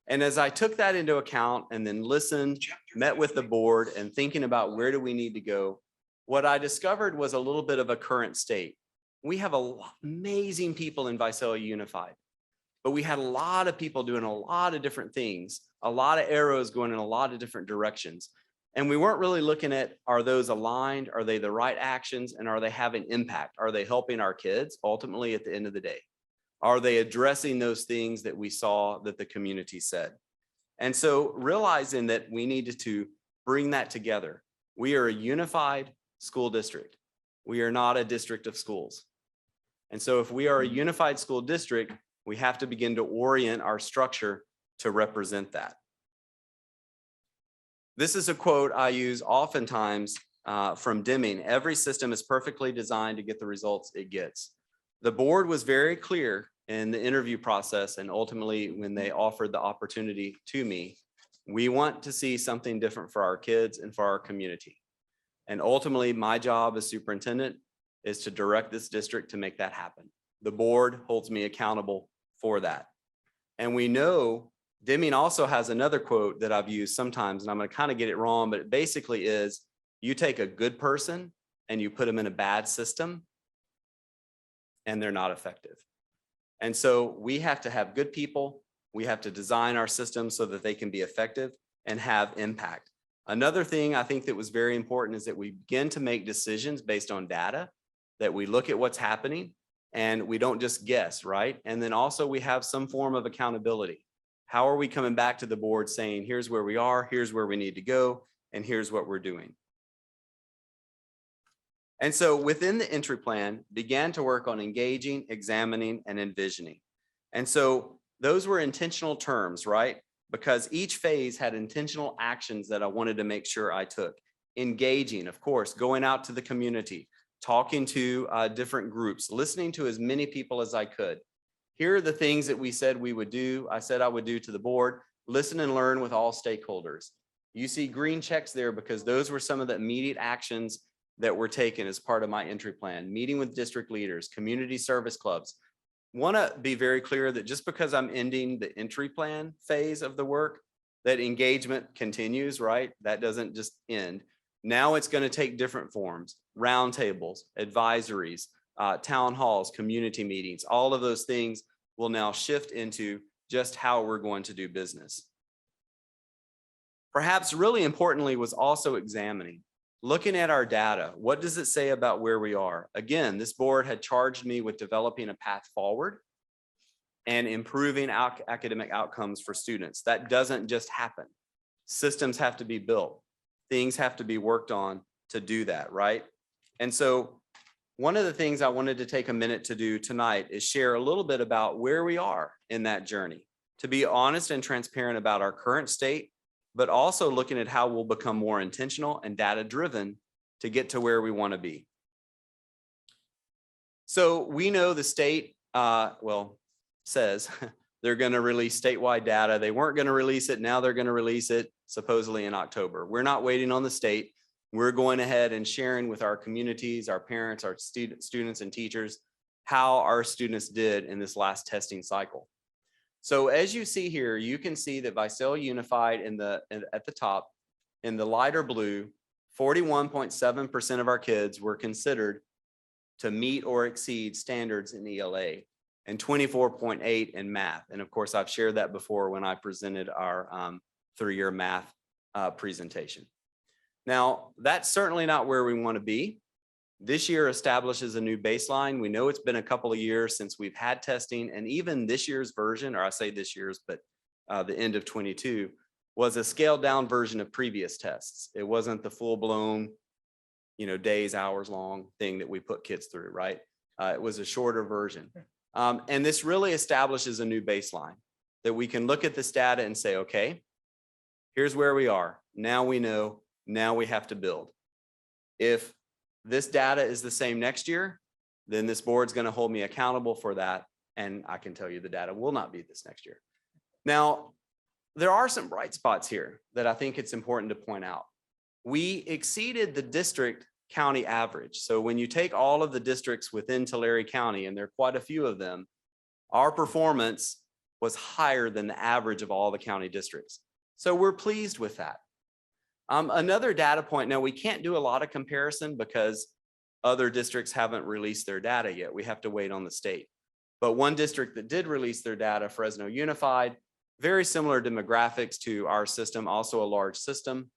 And as I took that into account and then listened, met with the board and thinking about where do we need to go, what I discovered was a little bit of a current state. We have amazing people in Visalia Unified, but we had a lot of people doing a lot of different things, a lot of arrows going in a lot of different directions. And we weren't really looking at, are those aligned? Are they the right actions? And are they having impact? Are they helping our kids ultimately at the end of the day? Are they addressing those things that we saw that the community said? And so realizing that we needed to bring that together. We are a unified school district. We are not a district of schools. And so if we are a unified school district, we have to begin to orient our structure to represent that. This is a quote I use oftentimes from Deming. Every system is perfectly designed to get the results it gets. The board was very clear in the interview process and ultimately when they offered the opportunity to me, we want to see something different for our kids and for our community. And ultimately my job as superintendent is to direct this district to make that happen. The board holds me accountable for that. And we know Deming also has another quote that I've used sometimes, and I'm going to kind of get it wrong, but it basically is you take a good person and you put them in a bad system and they're not effective. And so we have to have good people. We have to design our systems so that they can be effective and have impact. Another thing I think that was very important is that we begin to make decisions based on data, that we look at what's happening and we don't just guess, right? And then also we have some form of accountability. How are we coming back to the board saying, here's where we are, here's where we need to go, and here's what we're doing. And so within the entry plan, began to work on engaging, examining, and envisioning. And so those were intentional terms, right? Because each phase had intentional actions that I wanted to make sure I took. Engaging, of course, going out to the community, talking to different groups, listening to as many people as I could. Here are the things that we said we would do. I said I would do to the board, listen and learn with all stakeholders. You see green checks there because those were some of the immediate actions that were taken as part of my entry plan, meeting with district leaders, community service clubs. Want to be very clear that just because I'm ending the entry plan phase of the work, that engagement continues, right? That doesn't just end. Now it's going to take different forms, roundtables, advisories, town halls, community meetings, all of those things will now shift into just how we're going to do business. Perhaps really importantly was also examining, looking at our data. What does it say about where we are? Again, this board had charged me with developing a path forward and improving academic outcomes for students. That doesn't just happen. Systems have to be built. Things have to be worked on to do that, right? And so one of the things I wanted to take a minute to do tonight is share a little bit about where we are in that journey, to be honest and transparent about our current state, but also looking at how we'll become more intentional and data-driven to get to where we want to be. So we know the state, says they're going to release statewide data. They weren't going to release it. Now they're going to release it supposedly in October. We're not waiting on the state. We're going ahead and sharing with our communities, our parents, our students and teachers, how our students did in this last testing cycle. So as you see here, you can see that Visalia Unified at the top, in the lighter blue, 41.7% of our kids were considered to meet or exceed standards in ELA and 24.8 in math. And of course, I've shared that before when I presented our 3-year math presentation. Now, that's certainly not where we want to be. This year establishes a new baseline. We know it's been a couple of years since we've had testing, and even this year's version, or I say this year's, but the end of 22, was a scaled down version of previous tests. It wasn't the full blown, days, hours long thing that we put kids through, right? It was a shorter version. And this really establishes a new baseline that we can look at this data and say, okay, here's where we are. Now we know, now we have to build. If this data is the same next year, then this board's going to hold me accountable for that. And I can tell you the data will not be this next year. Now, there are some bright spots here that I think it's important to point out. We exceeded the district county average. So when you take all of the districts within Tulare County, and there are quite a few of them, our performance was higher than the average of all the county districts. So we're pleased with that. Another data point, now we can't do a lot of comparison because other districts haven't released their data yet. We have to wait on the state. But one district that did release their data, Fresno Unified, very similar demographics to our system, also a large system,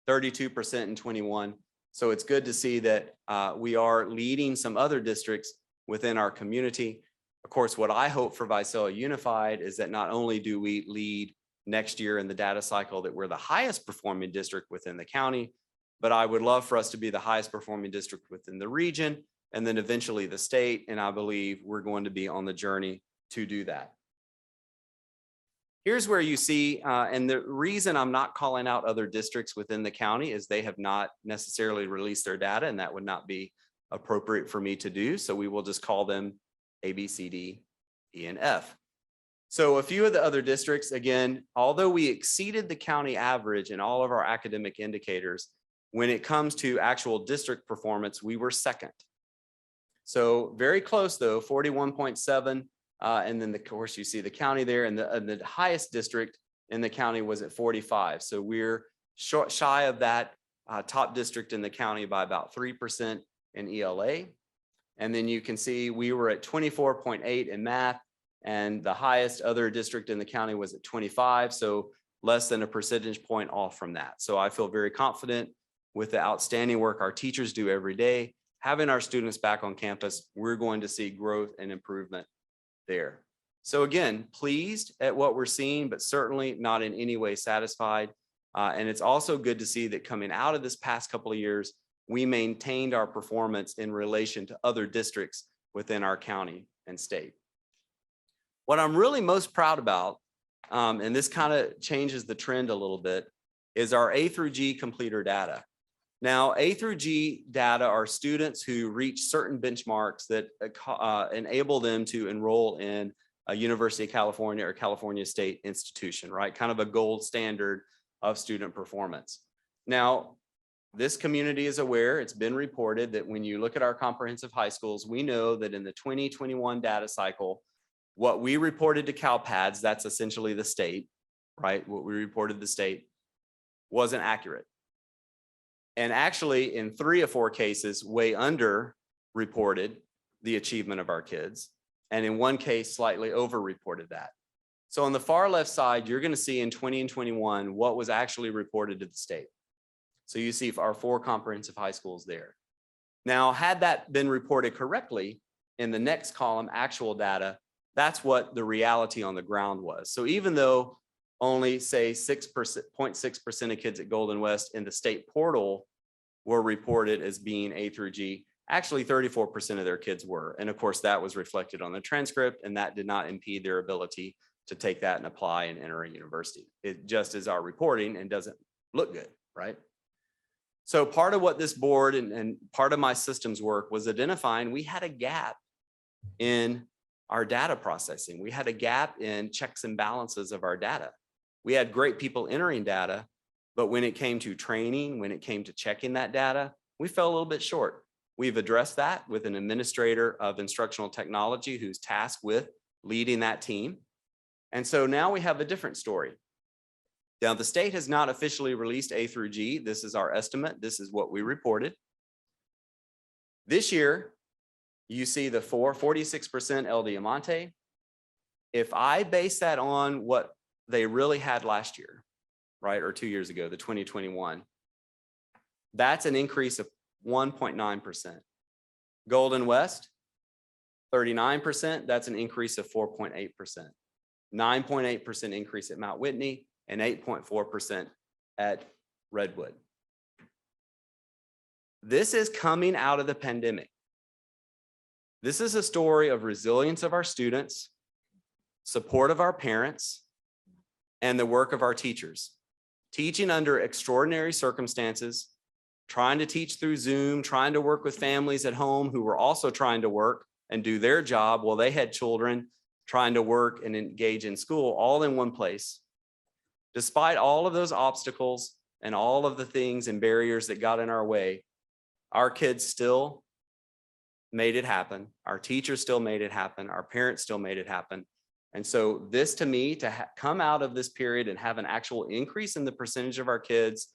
32% in 21. So it's good to see that we are leading some other districts within our community. Of course, what I hope for Visalia Unified is that not only do we lead next year in the data cycle that we're the highest performing district within the county, but I would love for us to be the highest performing district within the region and then eventually the state. And I believe we're going to be on the journey to do that. Here's where you see, and the reason I'm not calling out other districts within the county is they have not necessarily released their data, and that would not be appropriate for me to do. So we will just call them A, B, C, D, E, and F. So a few of the other districts, again, although we exceeded the county average in all of our academic indicators, when it comes to actual district performance, we were second. So very close though, 41.7. And then of course you see the county there, and the highest district in the county was at 45. So we're shy of that top district in the county by about 3% in ELA. And then you can see we were at 24.8 in math, and the highest other district in the county was at 25. So less than a percentage point off from that. So I feel very confident with the outstanding work our teachers do every day. Having our students back on campus, we're going to see growth and improvement there. So again, pleased at what we're seeing, but certainly not in any way satisfied. And it's also good to see that coming out of this past couple of years, we maintained our performance in relation to other districts within our county and state. What I'm really most proud about, and this kind of changes the trend a little bit, is our A through G completer data. Now, A through G data are students who reach certain benchmarks that enable them to enroll in a University of California or California State institution, right? Kind of a gold standard of student performance. Now, this community is aware, it's been reported that when you look at our comprehensive high schools, we know that in the 2021 data cycle, what we reported to CalPADS, that's essentially the state, right? What we reported to the state wasn't accurate. And actually, in 3 or 4 cases, way under reported the achievement of our kids. And in one case, slightly over reported that. So on the far left side, you're going to see in 20 and 21 what was actually reported to the state. So you see our 4 comprehensive high schools there. Now, had that been reported correctly, in the next column, actual data, that's what the reality on the ground was. So even though only say 0.6% of kids at Golden West in the state portal were reported as being A through G, actually 34% of their kids were. And of course, that was reflected on the transcript, and that did not impede their ability to take that and apply and enter a university. It just is our reporting and doesn't look good, right? So part of what this board and part of my systems work was identifying we had a gap in our data processing. We had a gap in checks and balances of our data. We had great people entering data, but when it came to training, when it came to checking that data, we fell a little bit short. We've addressed that with an administrator of instructional technology who's tasked with leading that team. And so now we have a different story. Now, the state has not officially released A through G. This is our estimate. This is what we reported. This year, you see the 46% El Diamante. If I base that on what they really had last year, right, or 2 years ago, the 2021, that's an increase of 1.9%. Golden West, 39%, that's an increase of 4.8%. 9.8% increase at Mount Whitney, and 8.4% at Redwood. This is coming out of the pandemic. This is a story of resilience of our students, support of our parents, and the work of our teachers. Teaching under extraordinary circumstances, trying to teach through Zoom, trying to work with families at home who were also trying to work and do their job while they had children trying to work and engage in school, all in one place. Despite all of those obstacles and all of the things and barriers that got in our way, our kids still made it happen. Our teachers still made it happen. Our parents still made it happen. And so this, to me, to come out of this period and have an actual increase in the percentage of our kids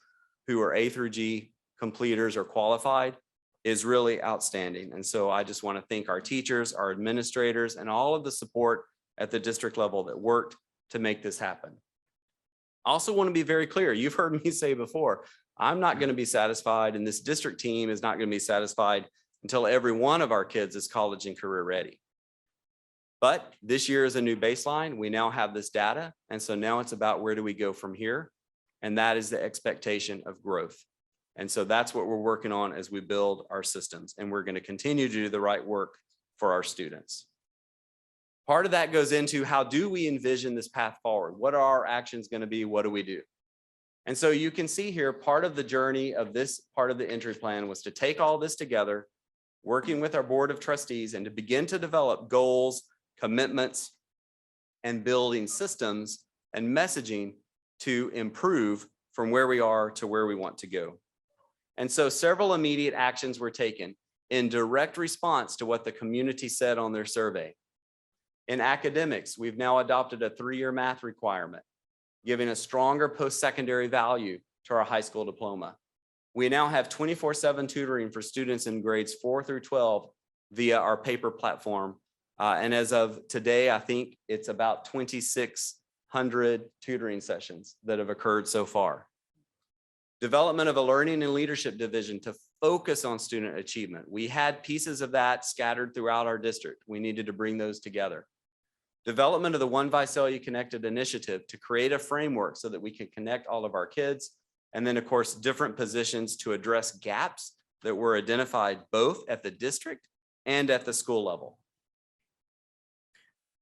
who are A through G completers or qualified is really outstanding. And so I just want to thank our teachers, our administrators, and all of the support at the district level that worked to make this happen. I also want to be very clear. You've heard me say before, I'm not going to be satisfied, and this district team is not going to be satisfied until every one of our kids is college and career ready. But this year is a new baseline. We now have this data. And so now it's about where do we go from here? And that is the expectation of growth. And so that's what we're working on as we build our systems. And we're going to continue to do the right work for our students. Part of that goes into how do we envision this path forward? What are our actions going to be? What do we do? And so you can see here, part of the journey of this part of the entry plan was to take all this together, working with our board of trustees, and to begin to develop goals, commitments, and building systems and messaging to improve from where we are to where we want to go. And so several immediate actions were taken in direct response to what the community said on their survey. In academics, we've now adopted a 3-year math requirement, giving a stronger post-secondary value to our high school diploma. We now have 24/7 tutoring for students in grades 4 through 12 via our paper platform. And as of today, I think it's about 2,600 tutoring sessions that have occurred so far. Development of a learning and leadership division to focus on student achievement. We had pieces of that scattered throughout our district. We needed to bring those together. Development of the One Visalia Connected initiative to create a framework so that we can connect all of our kids. And then, of course, different positions to address gaps that were identified both at the district and at the school level.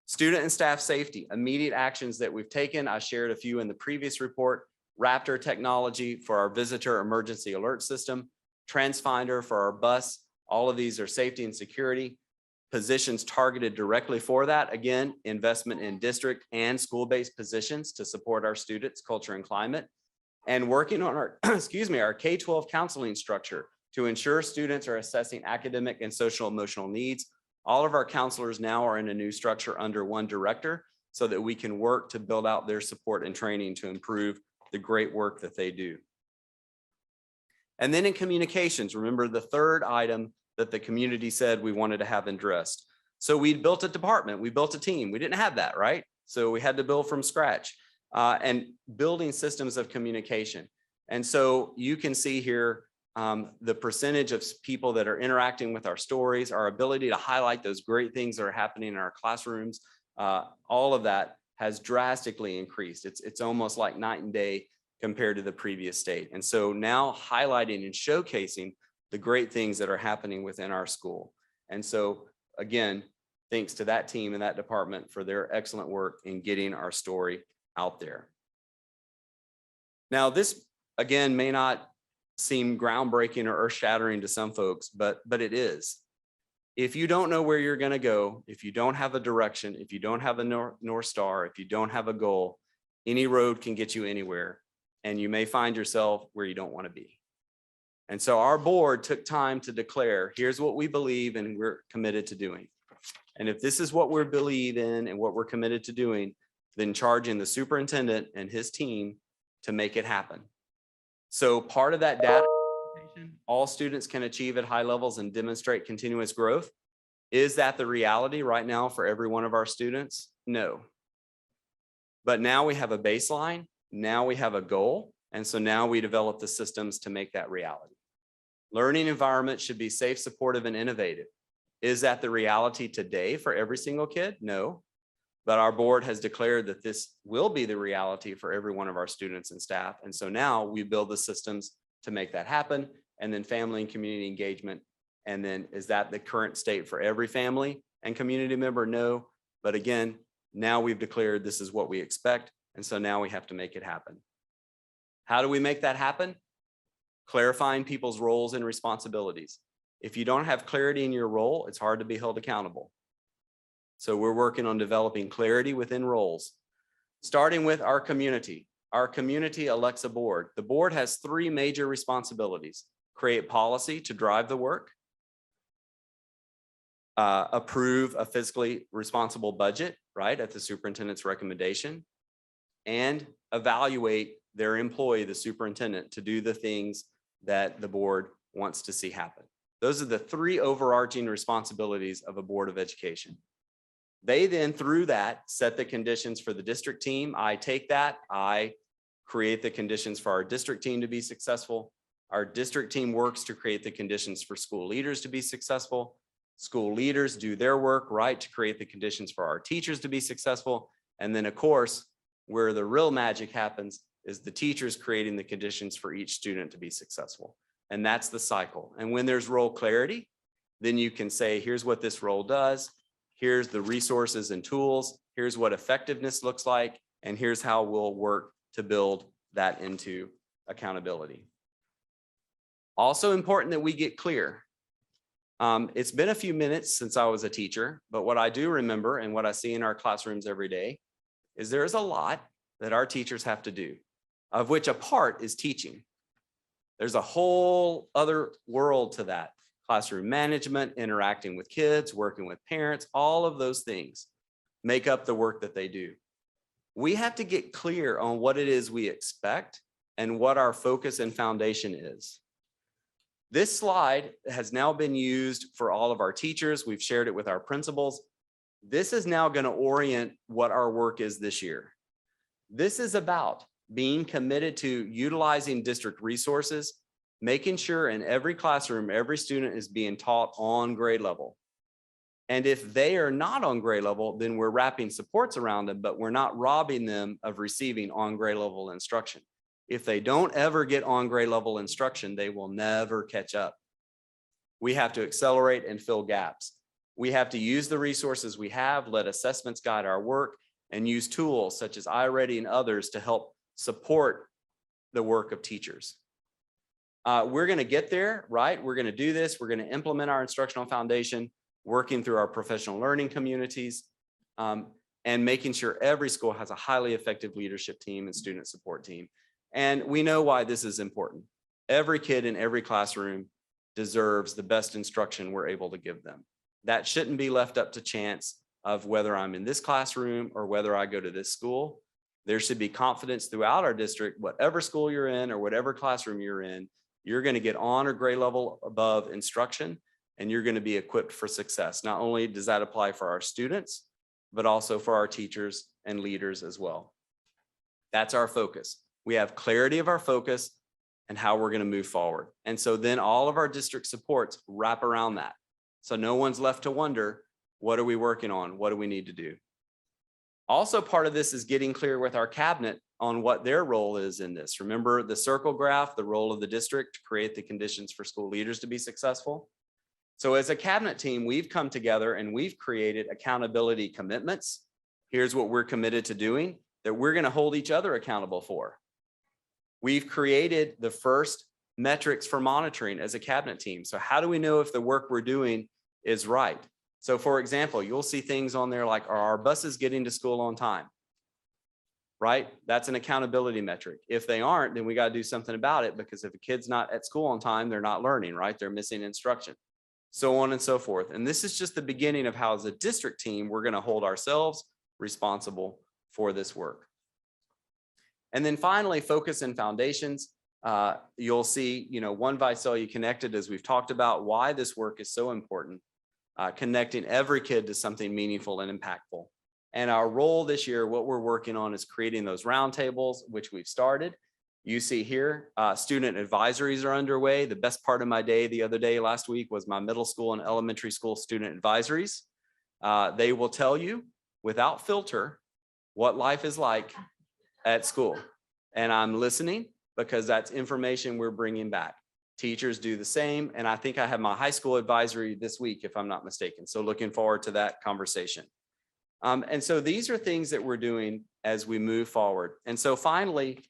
Student and staff safety, immediate actions that we've taken. I shared a few in the previous report. Raptor technology for our visitor emergency alert system, TransFinder for our bus. All of these are safety and security. Positions targeted directly for that. Again, investment in district and school-based positions to support our students' culture and climate. And working on our, our K-12 counseling structure to ensure students are assessing academic and social emotional needs. All of our counselors now are in a new structure under one director so that we can work to build out their support and training to improve the great work that they do. And then in communications, remember the third item that the community said we wanted to have addressed. So we built a department, we built a team. We didn't have that, right? So we had to build from scratch and building systems of communication. And so you can see here the percentage of people that are interacting with our stories, our ability to highlight those great things that are happening in our classrooms. All of that has drastically increased. It's almost like night and day compared to the previous state. And so now highlighting and showcasing the great things that are happening within our school. And so again, thanks to that team and that department for their excellent work in getting our story out there. Now this, again, may not seem groundbreaking or earth-shattering to some folks, but it is. If you don't know where you're going to go, if you don't have a direction, if you don't have a North Star, if you don't have a goal, any road can get you anywhere, and you may find yourself where you don't want to be. And so our board took time to declare, here's what we believe and we're committed to doing. And if this is what we believe in and what we're committed to doing, then charging the superintendent and his team to make it happen. So part of that data, all students can achieve at high levels and demonstrate continuous growth. Is that the reality right now for every one of our students? No. But now we have a baseline. Now we have a goal. And so now we develop the systems to make that reality. Learning environment should be safe, supportive, and innovative. Is that the reality today for every single kid? No. But our board has declared that this will be the reality for every one of our students and staff. And so now we build the systems to make that happen. And then family and community engagement. And then is that the current state for every family and community member? No. But again, now we've declared this is what we expect. And so now we have to make it happen. How do we make that happen? Clarifying people's roles and responsibilities. If you don't have clarity in your role, it's hard to be held accountable. So we're working on developing clarity within roles, starting with our community. Our community elects a board. The board has 3 major responsibilities: create policy to drive the work, approve a fiscally responsible budget, right, at the superintendent's recommendation, and evaluate their employee, the superintendent, to do the things that the board wants to see happen. Those are the 3 overarching responsibilities of a board of education. They then, through that, set the conditions for the district team. I take that, I create the conditions for our district team to be successful. Our district team works to create the conditions for school leaders to be successful. School leaders do their work, right, to create the conditions for our teachers to be successful. And then, of course, where the real magic happens is the teachers creating the conditions for each student to be successful. And that's the cycle. And when there's role clarity, then you can say, here's what this role does. Here's the resources and tools. Here's what effectiveness looks like. And here's how we'll work to build that into accountability. Also important that we get clear. It's been a few minutes since I was a teacher, but what I do remember and what I see in our classrooms every day is there is a lot that our teachers have to do, of which a part is teaching. There's a whole other world to that. Classroom management, interacting with kids, working with parents, all of those things make up the work that they do. We have to get clear on what it is we expect and what our focus and foundation is. This slide has now been used for all of our teachers. We've shared it with our principals. This is now going to orient what our work is this year. This is about being committed to utilizing district resources, making sure in every classroom, every student is being taught on grade level. And if they are not on grade level, then we're wrapping supports around them, but we're not robbing them of receiving on grade level instruction. If they don't ever get on grade level instruction, they will never catch up. We have to accelerate and fill gaps. We have to use the resources we have, let assessments guide our work, and use tools such as iReady and others to help support the work of teachers. We're going to get there, right? We're going to do this. We're going to implement our instructional foundation, working through our professional learning communities, and making sure every school has a highly effective leadership team and student support team. And we know why this is important. Every kid in every classroom deserves the best instruction we're able to give them. That shouldn't be left up to chance of whether I'm in this classroom or whether I go to this school. There should be confidence throughout our district, whatever school you're in or whatever classroom you're in, you're going to get on or grade level above instruction, and you're going to be equipped for success. Not only does that apply for our students, but also for our teachers and leaders as well. That's our focus. We have clarity of our focus and how we're going to move forward. And so then all of our district supports wrap around that. So no one's left to wonder, what are we working on? What do we need to do? Also, part of this is getting clear with our cabinet on what their role is in this. Remember the circle graph, the role of the district to create the conditions for school leaders to be successful. So as a cabinet team, we've come together and we've created accountability commitments. Here's what we're committed to doing that we're going to hold each other accountable for. We've created the first metrics for monitoring as a cabinet team. So how do we know if the work we're doing is right? So for example, you'll see things on there like, are our buses getting to school on time? Right? That's an accountability metric. If they aren't, then we got to do something about it, because if a kid's not at school on time, they're not learning, right? They're missing instruction, so on and so forth. And this is just the beginning of how, as a district team, we're going to hold ourselves responsible for this work. And then finally, focus and foundations. You'll see, One Visalia Connected, as we've talked about, why this work is so important, connecting every kid to something meaningful and impactful. And our role this year, what we're working on is creating those roundtables, which we've started. You see here, student advisories are underway. The best part of my day the other day last week was my middle school and elementary school student advisories. They will tell you without filter what life is like at school. And I'm listening because that's information we're bringing back. Teachers do the same. And I think I have my high school advisory this week, if I'm not mistaken. So looking forward to that conversation. And so these are things that we're doing as we move forward. And so finally,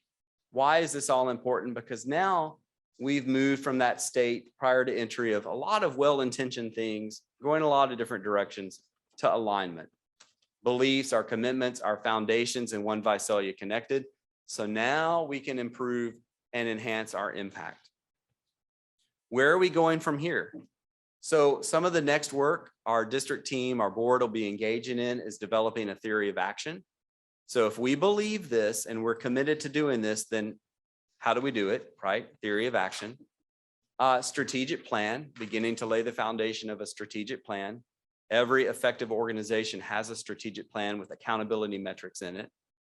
why is this all important? Because now we've moved from that state prior to entry of a lot of well-intentioned things going a lot of different directions to alignment. Beliefs, our commitments, our foundations, and One Visalia Connected. So now we can improve and enhance our impact. Where are we going from here? So some of the next work our district team, our board will be engaging in is developing a theory of action. So if we believe this and we're committed to doing this, then how do we do it, right? Theory of action. Strategic plan, beginning to lay the foundation of a strategic plan. Every effective organization has a strategic plan with accountability metrics in it.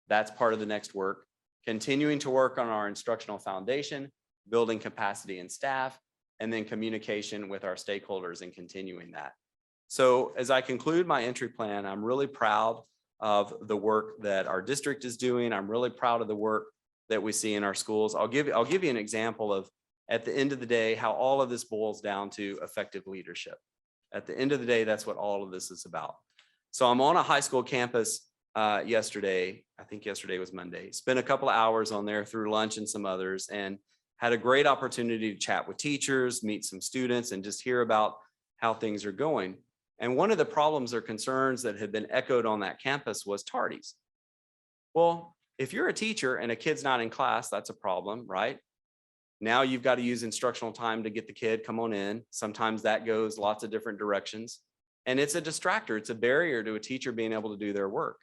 That's part of the next work. Continuing to work on our instructional foundation, building capacity in staff, and then communication with our stakeholders and continuing that. So as I conclude my entry plan, I'm really proud of the work that our district is doing. I'm really proud of the work that we see in our schools. I'll give you an example of, at the end of the day, how all of this boils down to effective leadership. At the end of the day, that's what all of this is about. So I'm on a high school campus yesterday. I think yesterday was Monday. Spent a couple of hours on there through lunch and some others, and had a great opportunity to chat with teachers, meet some students, and just hear about how things are going. And one of the problems or concerns that had been echoed on that campus was tardies. Well, if you're a teacher and a kid's not in class, that's a problem, right? Now you've got to use instructional time to get the kid, come on in. Sometimes that goes lots of different directions. And it's a distractor. It's a barrier to a teacher being able to do their work.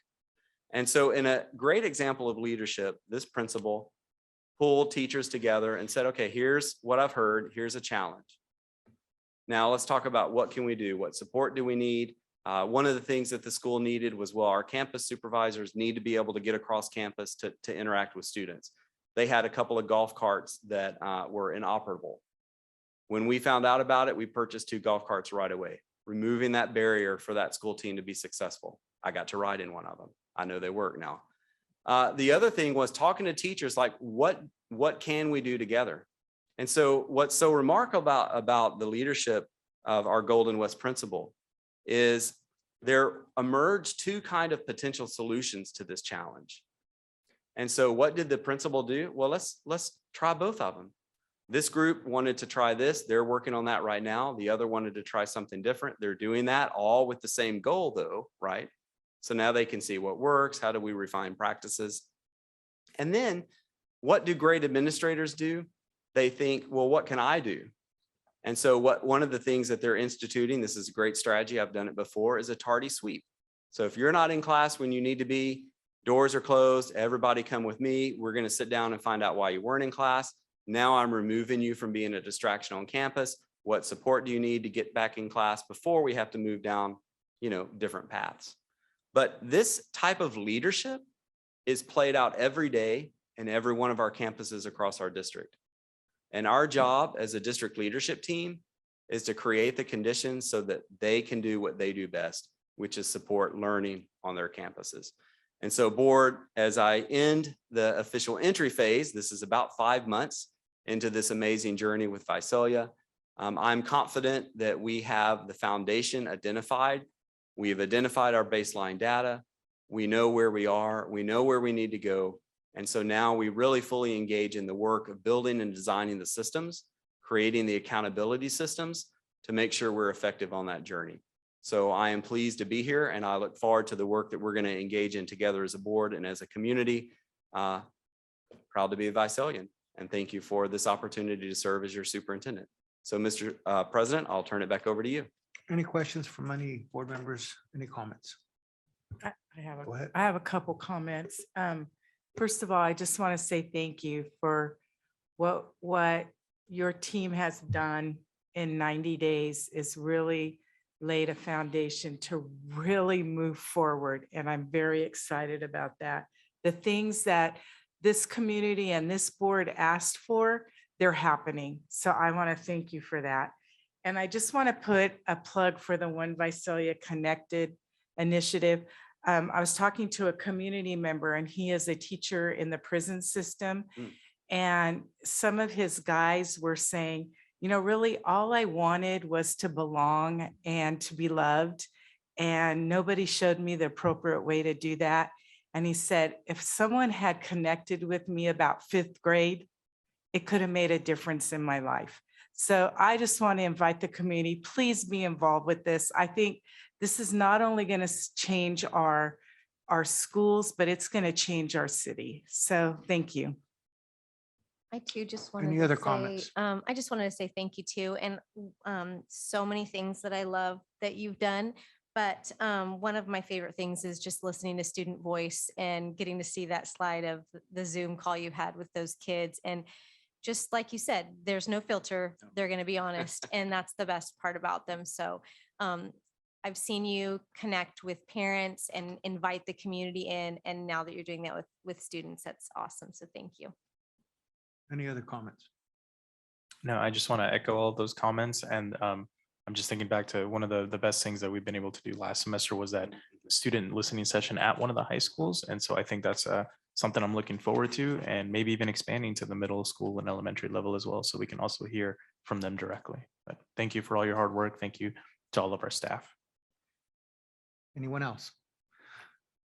And so in a great example of leadership, this principal pulled teachers together and said, okay, here's what I've heard. Here's a challenge. Now let's talk about what can we do? What support do we need? One of the things that the school needed was, well, our campus supervisors need to be able to get across campus to interact with students. They had a couple of golf carts that were inoperable. When we found out about it, we purchased 2 golf carts right away, removing that barrier for that school team to be successful. I got to ride in one of them. I know they work now. The other thing was talking to teachers, like what can we do together? And so what's so remarkable about the leadership of our Golden West principal is there emerged 2 kind of potential solutions to this challenge. And so what did the principal do? Well, let's try both of them. This group wanted to try this. They're working on that right now. The other wanted to try something different. They're doing that all with the same goal though, right? So now they can see what works. How do we refine practices? And then what do great administrators do? They think, well, what can I do? And so one of the things that they're instituting, this is a great strategy, I've done it before, is a tardy sweep. So if you're not in class when you need to be, doors are closed, everybody come with me. We're going to sit down and find out why you weren't in class. Now I'm removing you from being a distraction on campus. What support do you need to get back in class before we have to move down, different paths? But this type of leadership is played out every day in every one of our campuses across our district. And our job as a district leadership team is to create the conditions so that they can do what they do best, which is support learning on their campuses. And so board, as I end the official entry phase, this is about 5 months into this amazing journey with Visalia. I'm confident that we have the foundation identified. We've identified our baseline data. We know where we are. We know where we need to go. And so now we really fully engage in the work of building and designing the systems, creating the accountability systems to make sure we're effective on that journey. So I am pleased to be here, and I look forward to the work that we're going to engage in together as a board and as a community. Proud to be a Visalian, and thank you for this opportunity to serve as your superintendent. So Mr. President, I'll turn it back over to you. Any questions from any board members? Any comments? I Go ahead. have a couple comments. First of all, I just want to say thank you for what your team has done in 90 days is really laid a foundation to really move forward. And I'm very excited about that. The things that this community and this board asked for, they're happening. So I want to thank you for that. And I just want to put a plug for the One Visalia Connected initiative. I was talking to a community member, and he is a teacher in the prison system. And some of his guys were saying, really all I wanted was to belong and to be loved. And nobody showed me the appropriate way to do that. And he said, if someone had connected with me about 5th grade, it could have made a difference in my life. So I just want to invite the community, please be involved with this. I think this is not only going to change our schools, but it's going to change our city. So thank you. I too just wanted Any to other say, comments? I just wanted to say thank you too. And so many things that I love that you've done. But one of my favorite things is just listening to student voice and getting to see that slide of the Zoom call you had with those kids. And just like you said, there's no filter. They're going to be honest. And that's the best part about them. So I've seen you connect with parents and invite the community in. And now that you're doing that with students, that's awesome. So thank you. Any other comments? No, I just want to echo all of those comments, and I'm just thinking back to one of the best things that we've been able to do last semester was that student listening session at one of the high schools. And so I think that's something I'm looking forward to, and maybe even expanding to the middle school and elementary level as well, so we can also hear from them directly. But thank you for all your hard work. Thank you to all of our staff. Anyone else?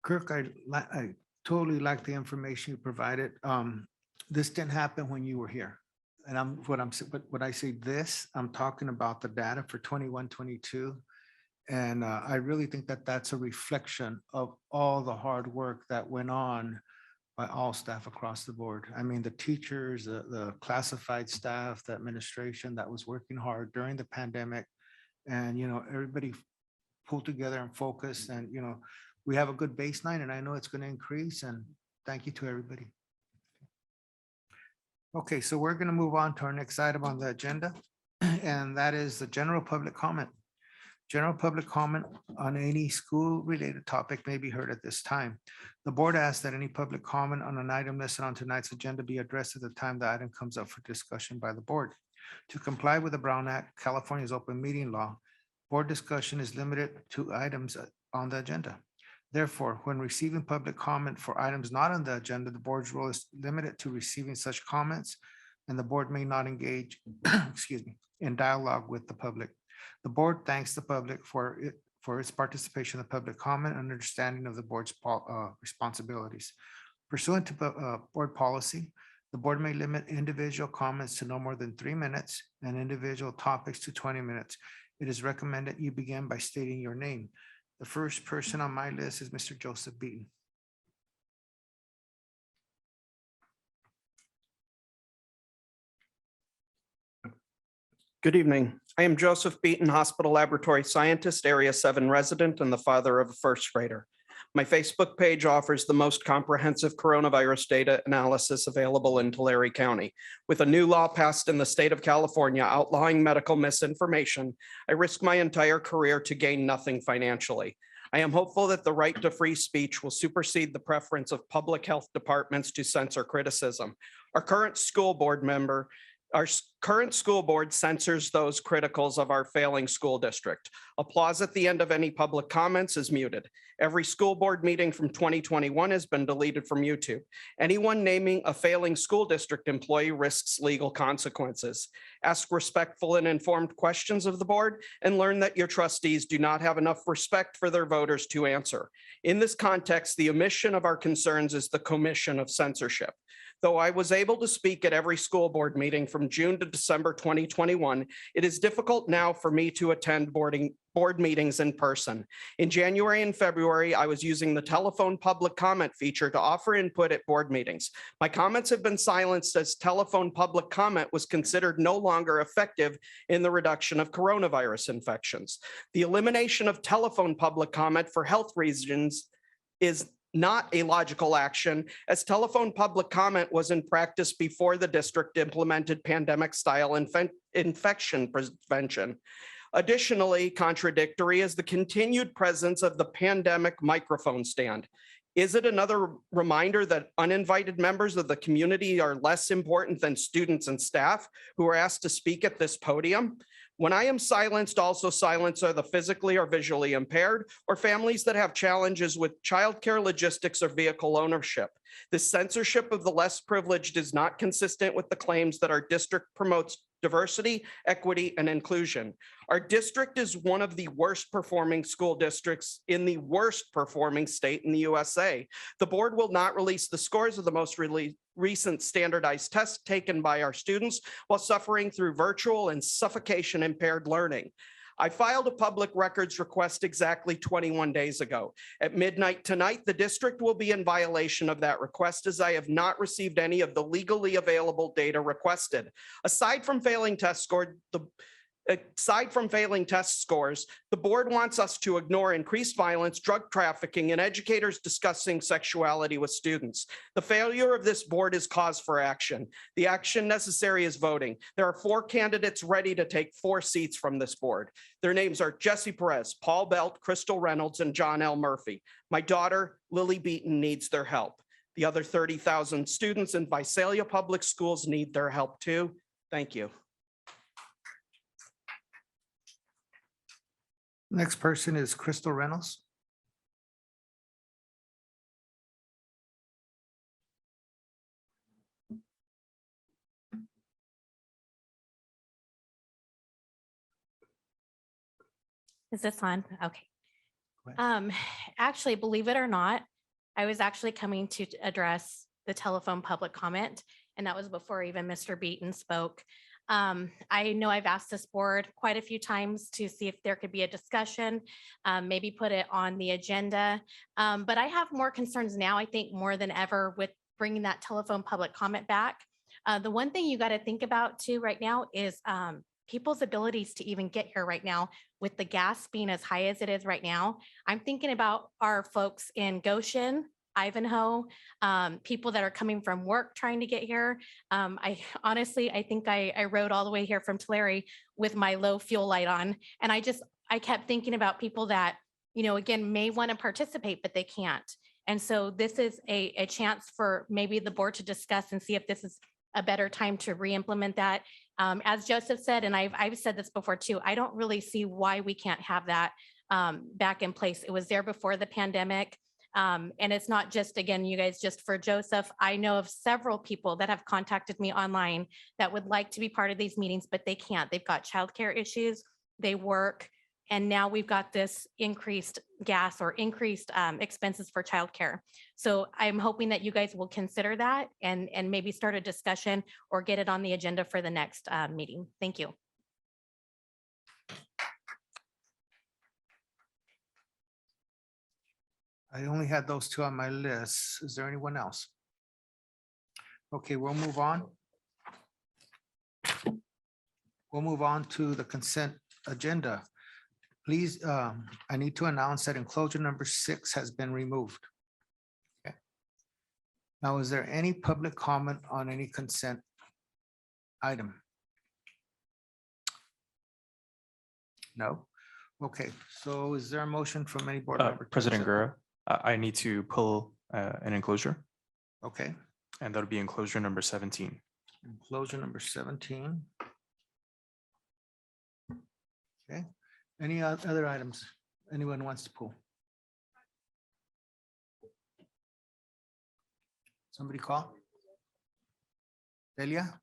Kirk, I totally like the information you provided. This didn't happen when you were here. And when I say this, I'm talking about the data for 21, 22. And I really think that that's a reflection of all the hard work that went on by all staff across the board. I mean, the teachers, the classified staff, the administration that was working hard during the pandemic. And, everybody pulled together and focused, and, we have a good baseline, and I know it's going to increase, and thank you to everybody. Okay, so we're going to move on to our next item on the agenda, and that is the general public comment. General public comment on any school-related topic may be heard at this time. The board asks that any public comment on an item listed on tonight's agenda be addressed at the time the item comes up for discussion by the board. To comply with the Brown Act, California's open meeting law, board discussion is limited to items on the agenda. Therefore, when receiving public comment for items not on the agenda, the board's role is limited to receiving such comments, and the board may not engage, in dialogue with the public. The board thanks the public for its participation in the public comment and understanding of the board's responsibilities. Pursuant to board policy, the board may limit individual comments to no more than 3 minutes and individual topics to 20 minutes. It is recommended you begin by stating your name. The first person on my list is Mr. Joseph Beaton. Good evening. I am Joseph Beaton, Hospital Laboratory Scientist, Area 7 resident, and the father of a first grader. My Facebook page offers the most comprehensive coronavirus data analysis available in Tulare County. With a new law passed in the state of California outlawing medical misinformation, I risk my entire career to gain nothing financially. I am hopeful that the right to free speech will supersede the preference of public health departments to censor criticism. Our current school board censors those criticals of our failing school district. Applause at the end of any public comments is muted. Every school board meeting from 2021 has been deleted from YouTube. Anyone naming a failing school district employee risks legal consequences. Ask respectful and informed questions of the board and learn that your trustees do not have enough respect for their voters to answer. In this context, the omission of our concerns is the commission of censorship. Though I was able to speak at every school board meeting from June to December 2021, it is difficult now for me to attend board meetings in person. In January and February, I was using the telephone public comment feature to offer input at board meetings. My comments have been silenced as telephone public comment was considered no longer effective in the reduction of coronavirus infections. The elimination of telephone public comment for health reasons is not a logical action, as telephone public comment was in practice before the district implemented pandemic-style infection prevention. Additionally, contradictory is the continued presence of the pandemic microphone stand. Is it another reminder that uninvited members of the community are less important than students and staff who are asked to speak at this podium? When I am silenced, also silenced are the physically or visually impaired or families that have challenges with childcare, logistics, or vehicle ownership. This censorship of the less privileged is not consistent with the claims that our district promotes diversity, equity, and inclusion. Our district is one of the worst performing school districts in the worst performing state in the USA. The board will not release the scores of the most recent standardized tests taken by our students while suffering through virtual and suffocation impaired learning. I filed a public records request exactly 21 days ago. At midnight tonight, the district will be in violation of that request as I have not received any of the legally available data requested. Aside from failing test scores, the board wants us to ignore increased violence, drug trafficking, and educators discussing sexuality with students. The failure of this board is cause for action. The action necessary is voting. There are 4 candidates ready to take 4 seats from this board. Their names are Jesse Perez, Paul Belt, Crystal Reynolds, and John L. Murphy. My daughter, Lily Beaton, needs their help. The other 30,000 students in Visalia Public Schools need their help too. Thank you. Next person is Crystal Reynolds. Is this on? Okay. Go ahead. Actually, believe it or not, I was actually coming to address the telephone public comment, and that was before even Mr. Beaton spoke. I know I've asked this board quite a few times to see if there could be a discussion, maybe put it on the agenda. But I have more concerns now, I think more than ever, with bringing that telephone public comment back. The one thing you got to think about too right now is people's abilities to even get here right now with the gas being as high as it is right now. I'm thinking about our folks in Goshen, Ivanhoe, people that are coming from work trying to get here. I honestly, I think I rode all the way here from Tulare with my low fuel light on. And I kept thinking about people that, again, may want to participate, but they can't. And so this is a chance for maybe the board to discuss and see if this is a better time to re-implement that. As Joseph said, and I've said this before too, I don't really see why we can't have that back in place. It was there before the pandemic. And it's not just, again, you guys, just for Joseph. I know of several people that have contacted me online that would like to be part of these meetings, but they can't. They've got childcare issues, they work, and now we've got this increased gas or increased expenses for childcare. So I'm hoping that you guys will consider that and maybe start a discussion or get it on the agenda for the next meeting. Thank you. I only had those two on my list. Is there anyone else? Okay, we'll move on. We'll move on to the consent agenda. Please, I need to announce that enclosure number 6 has been removed. Okay. Now, is there any public comment on any consent item? No? Okay, so is there a motion from any board member? to President accept? Guerra, I need to pull an enclosure, Okay, and that'll be enclosure number 17. enclosure number 17. Okay, any other items anyone wants to pull? Somebody call? Delia?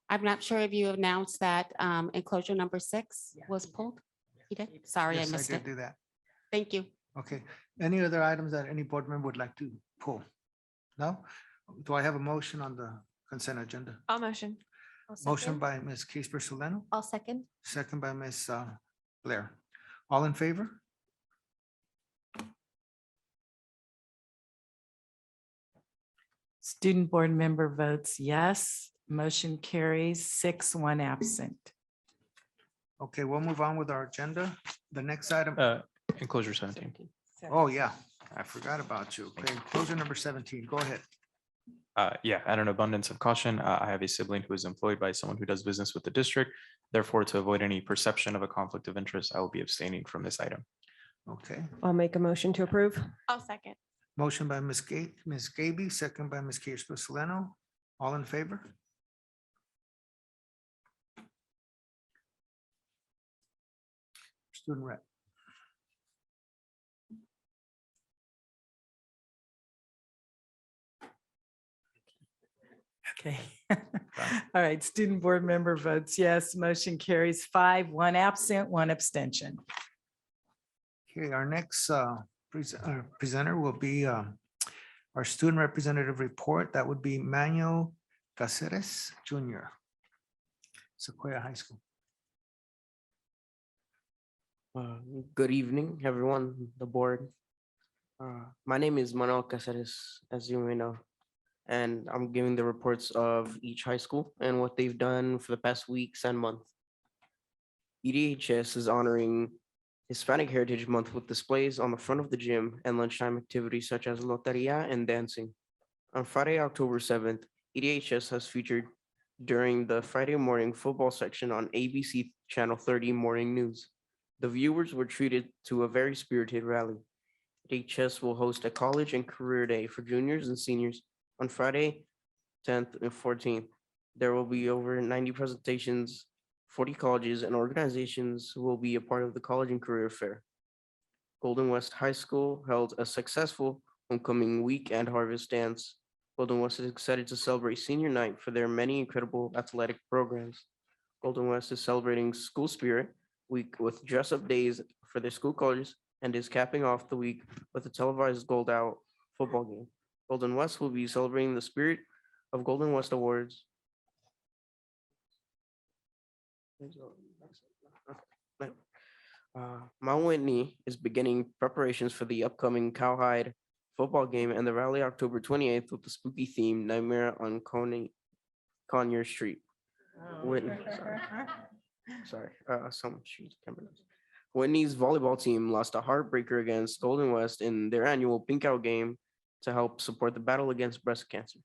I'm not sure if you announced that enclosure number 6 was pulled. You did? Sorry, I Yes, missed did it. do that. Thank you. Okay, any other items that any board member would like to pull? No? Do I have a motion on the consent agenda? I'll motion. Motion by Ms. Casper Soleno, I'll second. second by Ms. Blair. All in favor? Student board member votes yes. Motion carries 6-1 absent. Okay, we'll move on with our agenda. The next item, Enclosure 17. oh yeah, I forgot about you. Okay, closure number 17, go ahead. Yeah, out of an abundance of caution, I have a sibling who is employed by someone who does business with the district. Therefore, to avoid any perception of a conflict of interest, I will be abstaining from this item. Okay, I'll make a motion to approve. I'll second. motion by Ms. Gaby, second by Ms. Casper Soleno. All in favor? Student rep. Okay. All right, student board member votes yes. Motion carries 5-1 absent, 1 abstention. Okay, our next presenter will be our student representative report. That would be Manuel Caceres Jr., Sequoia High School. Good evening, everyone, the board. My name is Manuel Caceres, as you may know, and I'm giving the reports of each high school and what they've done for the past weeks and month. EDHS is honoring Hispanic Heritage Month with displays on the front of the gym and lunchtime activities such as loteria and dancing. On Friday, October 7th, EDHS has featured during the Friday morning football section on ABC Channel 30 Morning News. The viewers were treated to a very spirited rally. HS will host a college and career day for juniors and seniors on Friday, 10th and 14th. There will be over 90 presentations. 40 colleges and organizations will be a part of the college and career fair. Golden West High School held a successful homecoming week and harvest dance. Golden West is excited to celebrate senior night for their many incredible athletic programs. Golden West is celebrating School Spirit Week with dress-up days for their school colleges and is capping off the week with a televised Gold Out football game. Golden West will be celebrating the Spirit of Golden West Awards. Mount Whitney is beginning preparations for the upcoming Cowhide football game and the rally October 28th with the spooky theme Nightmare on Conyer Street. Whitney, Whitney's volleyball team lost a heartbreaker against Golden West in their annual Pink Out game to help support the battle against breast cancer.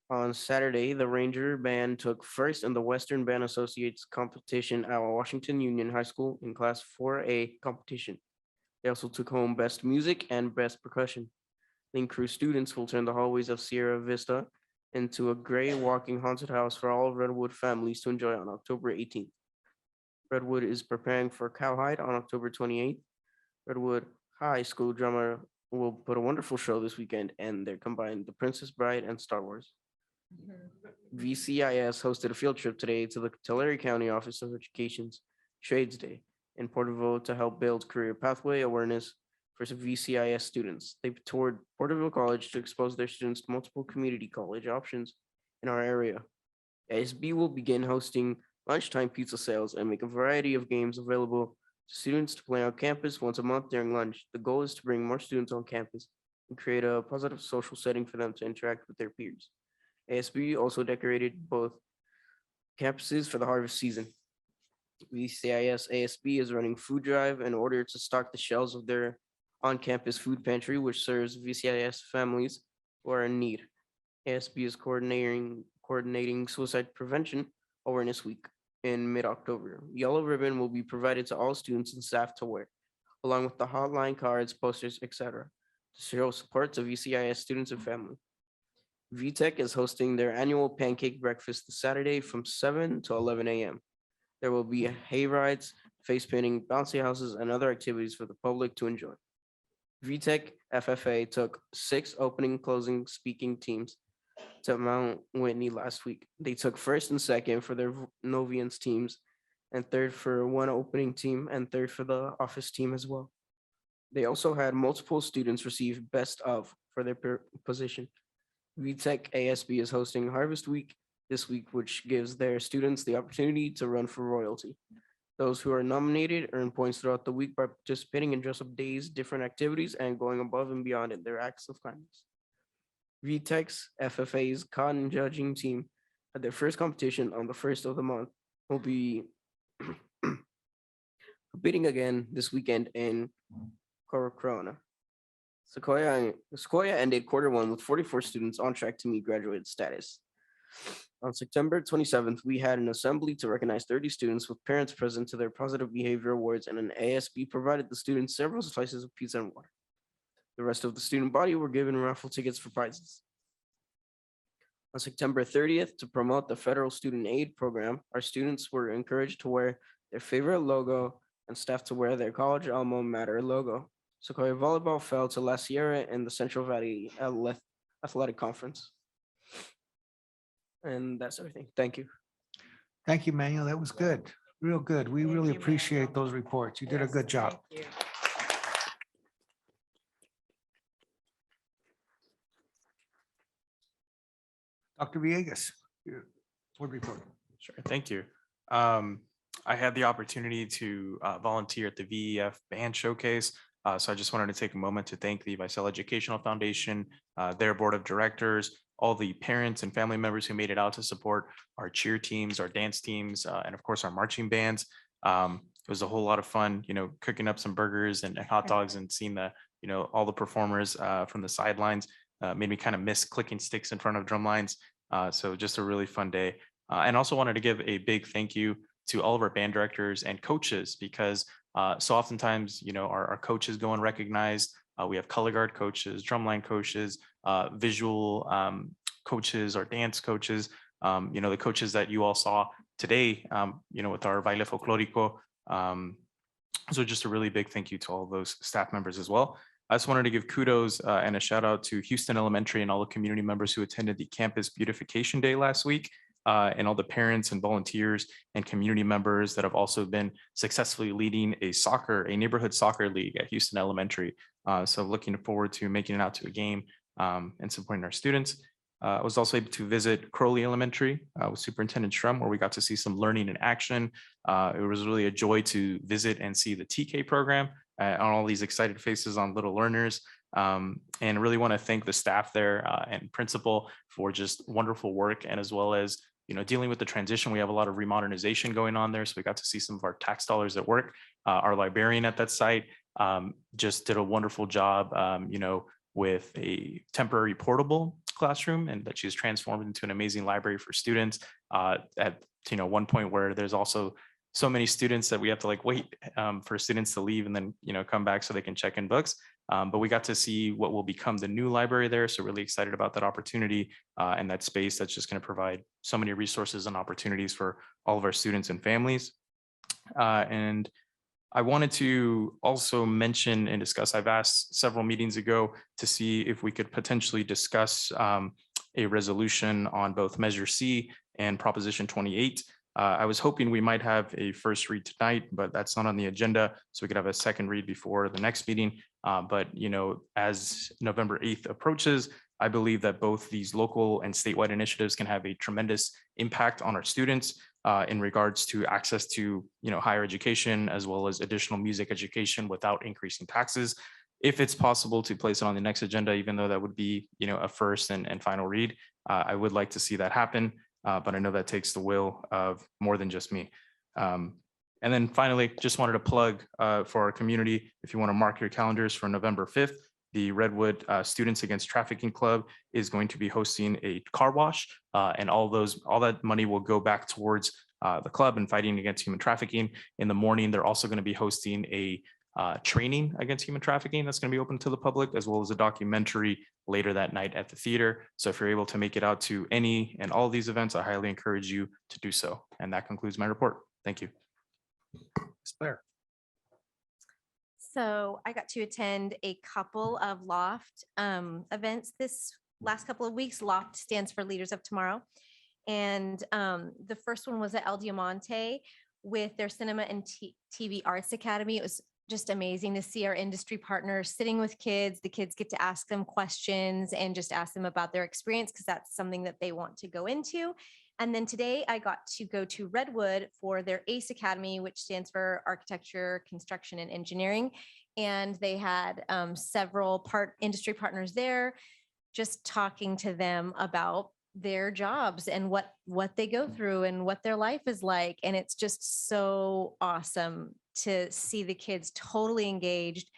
On Saturday, the Ranger Band took first in the Western Band Associates competition at Washington Union High School in Class 4A competition. They also took home Best Music and Best Percussion. Link Crew students will turn the hallways of Sierra Vista into a gray walking haunted house for all Redwood families to enjoy on October 18th. Redwood is preparing for Cowhide on October 28th. Redwood High School drama will put a wonderful show this weekend, and they're combined The Princess Bride and Star Wars. VCIS hosted a field trip today to the Tulare County Office of Education's Trades Day in Porterville to help build career pathway awareness for VCIS students. They toured Porterville College to expose their students to multiple community college options in our area. ASB will begin hosting lunchtime pizza sales and make a variety of games available to students to play on campus once a month during lunch. The goal is to bring more students on campus and create a positive social setting for them to interact with their peers. ASB also decorated both campuses for the harvest season. VCIS ASB is running food drive in order to stock the shelves of their on-campus food pantry, which serves VCIS families who are in need. ASB is coordinating Suicide Prevention Awareness Week in mid-October. Yellow ribbon will be provided to all students and staff to wear, along with the hotline cards, posters, etc., to show support to VCIS students and family. VTech is hosting their annual pancake breakfast this Saturday from 7 to 11 a.m. There will be hay rides, face painting, bouncy houses, and other activities for the public to enjoy. VTech FFA took 6 opening, closing, speaking teams to Mount Whitney last week. They took first and second for their Novians teams, and third for one opening team, and third for the office team as well. They also had multiple students receive best of for their position. VTech ASB is hosting Harvest Week this week, which gives their students the opportunity to run for royalty. Those who are nominated earn points throughout the week by participating in dress-up days, different activities, and going above and beyond in their acts of kindness. VTech's FFA's cotton judging team had their first competition on the 1st of the month. Will be competing again this weekend in Corona. Sequoia ended Q1 with 44 students on track to meet graduate status. On September 27th, we had an assembly to recognize 30 students with parents present to their positive behavior awards, and an ASB provided the students several slices of pizza and water. The rest of the student body were given raffle tickets for prizes. On September 30th, to promote the federal student aid program, our students were encouraged to wear their favorite logo and staff to wear their college alma mater logo. Sequoia volleyball fell to La Sierra in the Central Valley Athletic Conference. And that's everything. Thank you. Thank you, Manuel. That was good. Real good. We really appreciate those reports. You did a good job. Dr. Villegas, your board report. Sure, thank you. I had the opportunity to volunteer at the VEF Band Showcase. So I just wanted to take a moment to thank the Visalia Educational Foundation, their board of directors, all the parents and family members who made it out to support our cheer teams, our dance teams, and of course our marching bands. It was a whole lot of fun, cooking up some burgers and hot dogs and seeing all the performers from the sidelines. Made me kind of miss clicking sticks in front of drum lines. So just a really fun day. And also wanted to give a big thank you to all of our band directors and coaches because so oftentimes, our coaches go unrecognized. We have color guard coaches, drumline coaches, visual coaches, our dance coaches, the coaches that you all saw today, with our baile folclórico. So just a really big thank you to all those staff members as well. I just wanted to give kudos and a shout out to Houston Elementary and all the community members who attended the Campus Beautification Day last week, and all the parents and volunteers and community members that have also been successfully leading a neighborhood soccer league at Houston Elementary. So looking forward to making it out to a game and supporting our students. I was also able to visit Crowley Elementary with Superintendent Shrum, where we got to see some learning in action. It was really a joy to visit and see the TK program on all these excited faces on little learners. And really want to thank the staff there and principal for just wonderful work, and as well as dealing with the transition. We have a lot of remodernization going on there, so we got to see some of our tax dollars at work. Our librarian at that site just did a wonderful job, with a temporary portable classroom, and that she's transformed into an amazing library for students at one point where there's also so many students that we have to wait for students to leave and then come back so they can check in books. But we got to see what will become the new library there. So really excited about that opportunity and that space that's just going to provide so many resources and opportunities for all of our students and families. And I wanted to also mention and discuss, I've asked several meetings ago to see if we could potentially discuss a resolution on both Measure C and Proposition 28. I was hoping we might have a first read tonight, but that's not on the agenda. So we could have a second read before the next meeting. But as November 8th approaches, I believe that both these local and statewide initiatives can have a tremendous impact on our students in regards to access to higher education, as well as additional music education without increasing taxes. If it's possible to place it on the next agenda, even though that would be a first and final read, I would like to see that happen. But I know that takes the will of more than just me. And then finally, just wanted to plug for our community, if you want to mark your calendars for November 5th, the Redwood Students Against Trafficking Club is going to be hosting a car wash, and all that money will go back towards the club and fighting against human trafficking. In the morning, they're also going to be hosting a training against human trafficking that's going to be open to the public, as well as a documentary later that night at the theater. So if you're able to make it out to any and all of these events, I highly encourage you to do so. And that concludes my report. Thank you. Ms. Blair. So I got to attend a couple of Loft events this last couple of weeks. Loft stands for Leaders of Tomorrow. And the first one was at El Diamante with their Cinema and TV Arts Academy. It was just amazing to see our industry partners sitting with kids. The kids get to ask them questions and just ask them about their experience, because that's something that they want to go into. And then today I got to go to Redwood for their ACE Academy, which stands for Architecture, Construction, and Engineering. And they had several industry partners there, just talking to them about their jobs and what they go through and what their life is like. And it's just so awesome to see the kids totally engaged,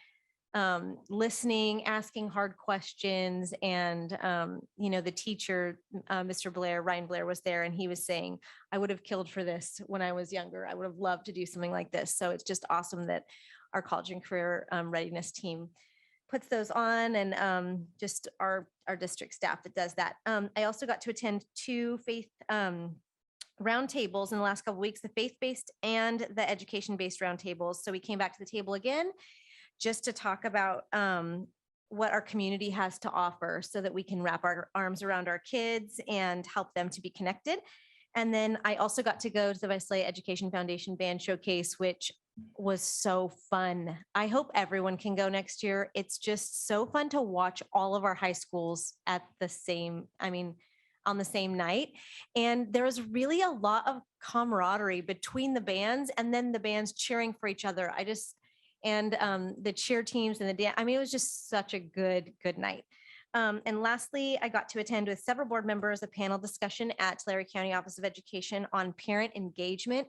listening, asking hard questions. And, the teacher, Mr. Blair, Ryan Blair, was there, and he was saying, I would have killed for this when I was younger. I would have loved to do something like this. So it's just awesome that our college and career readiness team puts those on, and just our district staff that does that. I also got to attend 2 faith roundtables in the last couple of weeks, the faith-based and the education-based roundtables. So we came back to the table again just to talk about what our community has to offer, so that we can wrap our arms around our kids and help them to be connected. And then I also got to go to the Visalia Education Foundation Band Showcase, which was so fun. I hope everyone can go next year. It's just so fun to watch all of our high schools at the same, on the same night. And there was really a lot of camaraderie between the bands, and then the bands cheering for each other. And the cheer teams and the dance. It was just such a good night. And lastly, I got to attend with several board members a panel discussion at Tulare County Office of Education on parent engagement,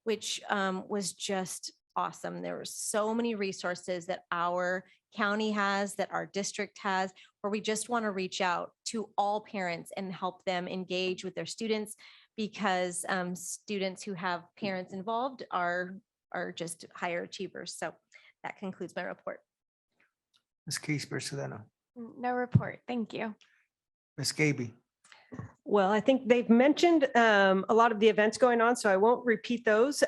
which was just awesome. There were so many resources that our county has, that our district has, where we just want to reach out to all parents and help them engage with their students, because students who have parents involved are just higher achievers. So that concludes my report. Ms. Keysper-Sedano, No report. Thank you. Ms. Gaby. Well, I think they've mentioned a lot of the events going on, so I won't repeat those.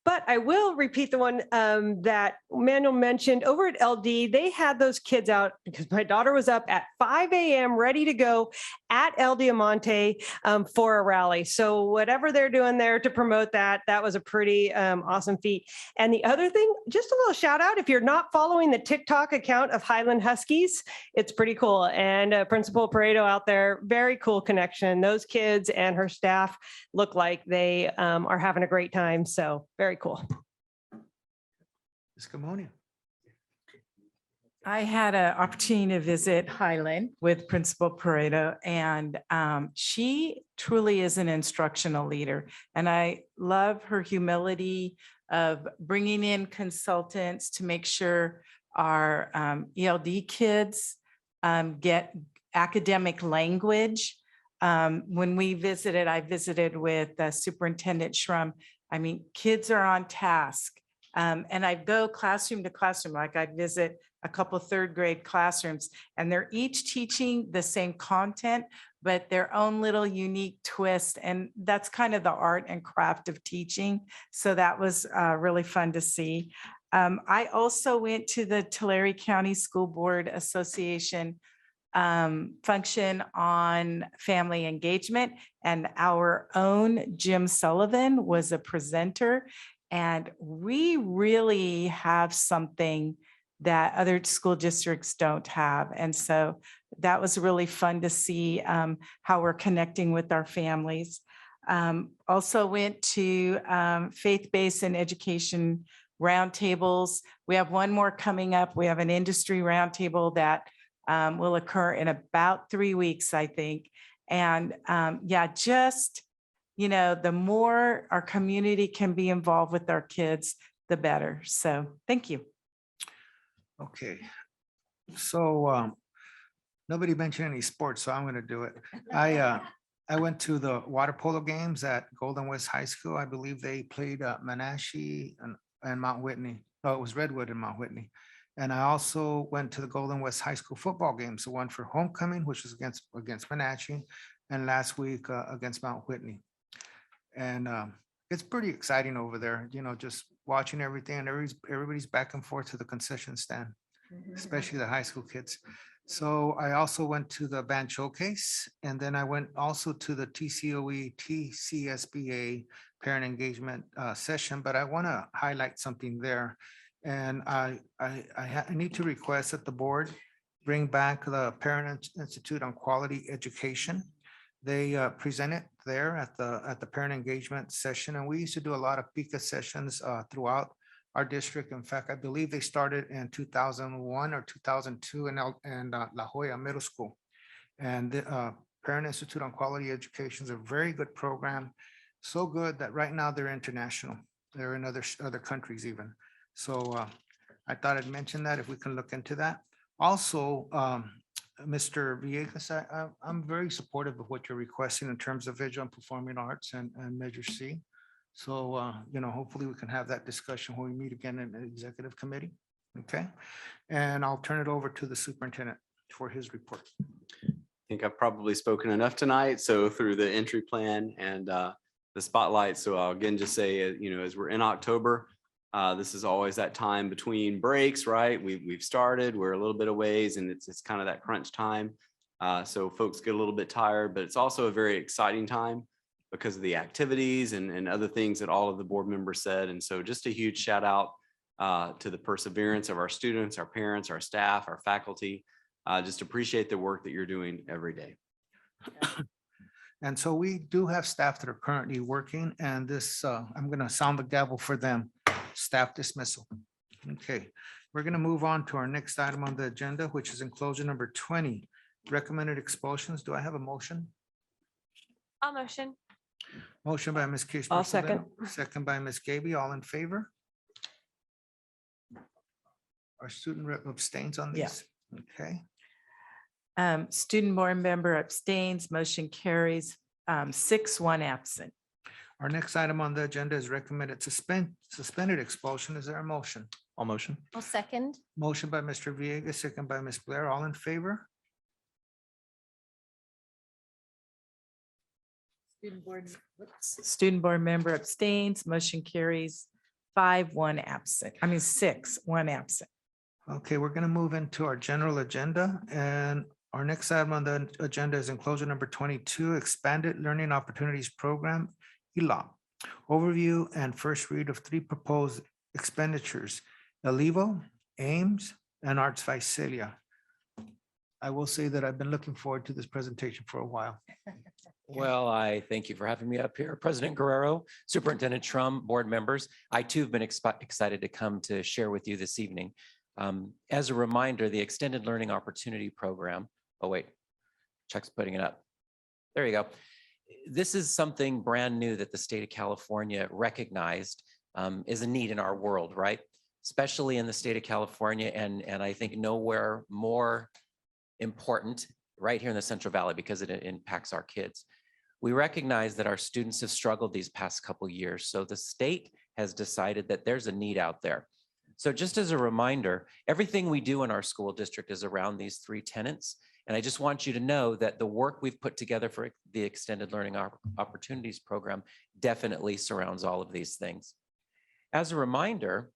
But I will repeat the one that Manuel mentioned over at LD. They had those kids out because my daughter was up at 5 a.m. ready to go at El Diamante for a rally. So whatever they're doing there to promote that, that was a pretty awesome feat. And the other thing, just a little shout out, if you're not following the TikTok account of Highland Huskies, it's pretty cool. And Principal Pareto out there, very cool connection. Those kids and her staff look like they are having a great time. So very cool. Ms. Camonia. I had an opportunity to visit Highland with Principal Pareto, and she truly is an instructional leader. And I love her humility of bringing in consultants to make sure our ELD kids get academic language. When we visited, I visited with Superintendent Shrum. I mean, kids are on task. And I go classroom to classroom, like I'd visit a couple third grade classrooms, and they're each teaching the same content, but their own little unique twist. And that's kind of the art and craft of teaching. So that was really fun to see. I also went to the Tulare County School Board Association function on family engagement, and our own Jim Sullivan was a presenter. And we really have something that other school districts don't have. And so that was really fun to see how we're connecting with our families. Also went to faith-based and education roundtables. We have one more coming up. We have an industry roundtable that will occur in about 3 weeks, I think. And yeah, just, you know, the more our community can be involved with our kids, the better. So thank you. Okay. So nobody mentioned any sports, so I'm going to do it. I went to the water polo games at Golden West High School. I believe they played Menashe and Mount Whitney. No, it was Redwood and Mount Whitney. And I also went to the Golden West High School football games, the one for homecoming, which was against Menashe, and last week against Mount Whitney. And it's pretty exciting over there, you know, just watching everything, and everybody's back and forth to the concession stand, especially the high school kids. So I also went to the band showcase, and then I went also to the TCOE TCSBA parent engagement session, but I want to highlight something there. And I need to request that the board bring back the Parent Institute on Quality Education. They presented there at the parent engagement session, and we used to do a lot of PICA sessions throughout our district. In fact, I believe they started in 2001 or 2002 in La Jolla Middle School. And the Parent Institute on Quality Education is a very good program, so good that right now they're international. They're in other countries even. So I thought I'd mention that if we can look into that. Also, Mr. Villegas, I'm very supportive of what you're requesting in terms of visual and performing arts and Measure C. So, you know, hopefully we can have that discussion when we meet again in the executive committee. Okay. And I'll turn it over to the superintendent for his report. I think I've probably spoken enough tonight. So through the entry plan and the spotlight. So I'll again just say, you know, as we're in October, this is always that time between breaks, right? We've started, we're a little bit of ways, and it's kind of that crunch time. So folks get a little bit tired, but it's also a very exciting time because of the activities and other things that all of the board members said. And so just a huge shout out to the perseverance of our students, our parents, our staff, our faculty. Just appreciate the work that you're doing every day. And so we do have staff that are currently working, and this, I'm going to sound the gavel for them. Staff dismissal. Okay, we're going to move on to our next item on the agenda, which is enclosure number 20, recommended expulsions. Do I have a motion? I'll motion. Motion by Ms. Kirschner. I'll second. Second by Ms. Gaby. All in favor? Our student rep abstains on Yeah. these. Okay. Student board member abstains, motion carries. 6, 1 absent. Our next item on the agenda is recommended suspended expulsion. Is there a motion? All motion. I'll second. Motion by Mr. Villegas, second by Ms. Blair. All in favor? Student board member abstains, motion carries. 5, 1 absent. 6, 1 absent. Okay, we're going to move into our general agenda, and our next item on the agenda is enclosure number 22, Expanded Learning Opportunities Program, ELOP. Overview and first read of 3 proposed expenditures, Alivo, Ames, and Arts Visalia. I will say that I've been looking forward to this presentation for a while. Well, I thank you for having me up here. President Guerrero, Superintendent Trum, board members, I too have been excited to come to share with you this evening. As a reminder, the Extended Learning Opportunity Program, oh wait, Chuck's putting it up. There you go. This is something brand new that the state of California recognized is a need in our world, right? Especially in the state of California, and I think nowhere more important right here in the Central Valley because it impacts our kids. We recognize that our students have struggled these past couple of years, so the state has decided that there's a need out there. So just as a reminder, everything we do in our school district is around these 3 tenets. And I just want you to know that the work we've put together for the Extended Learning Opportunities Program definitely surrounds all of these things. As a reminder,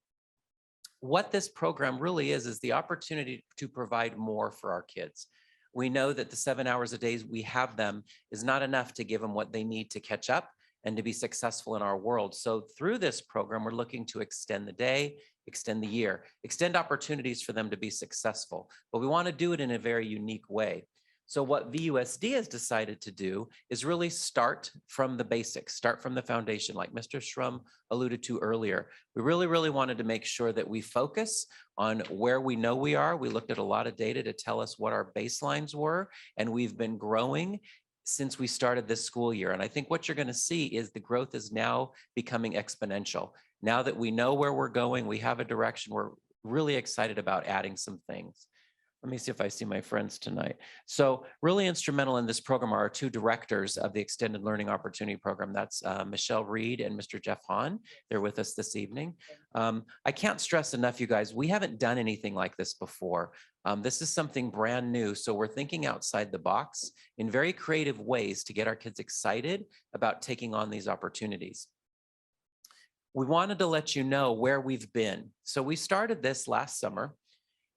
what this program really is the opportunity to provide more for our kids. We know that the 7 hours a day we have them is not enough to give them what they need to catch up and to be successful in our world. So through this program, we're looking to extend the day, extend the year, extend opportunities for them to be successful, but we want to do it in a very unique way. So what VUSD has decided to do is really start from the basics, start from the foundation, like Mr. Shrum alluded to earlier. We really wanted to make sure that we focus on where we know we are. We looked at a lot of data to tell us what our baselines were, and we've been growing since we started this school year. And I think what you're going to see is the growth is now becoming exponential. Now that we know where we're going, we have a direction, we're really excited about adding some things. Let me see if I see my friends tonight. So really instrumental in this program are our 2 directors of the Extended Learning Opportunity Program. That's Michelle Reed and Mr. Jeff Hahn. They're with us this evening. I can't stress enough, you guys, we haven't done anything like this before. This is something brand new. So we're thinking outside the box in very creative ways to get our kids excited about taking on these opportunities. We wanted to let you know where we've been. So we started this last summer.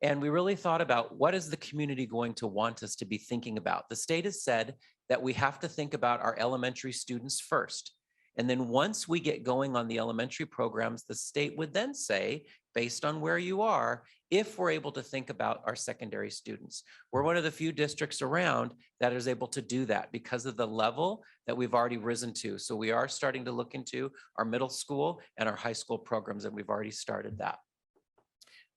And we really thought about what is the community going to want us to be thinking about? The state has said that we have to think about our elementary students first. And then once we get going on the elementary programs, the state would then say, based on where you are, if we're able to think about our secondary students. We're one of the few districts around that is able to do that because of the level that we've already risen to. So we are starting to look into our middle school and our high school programs, and we've already started that.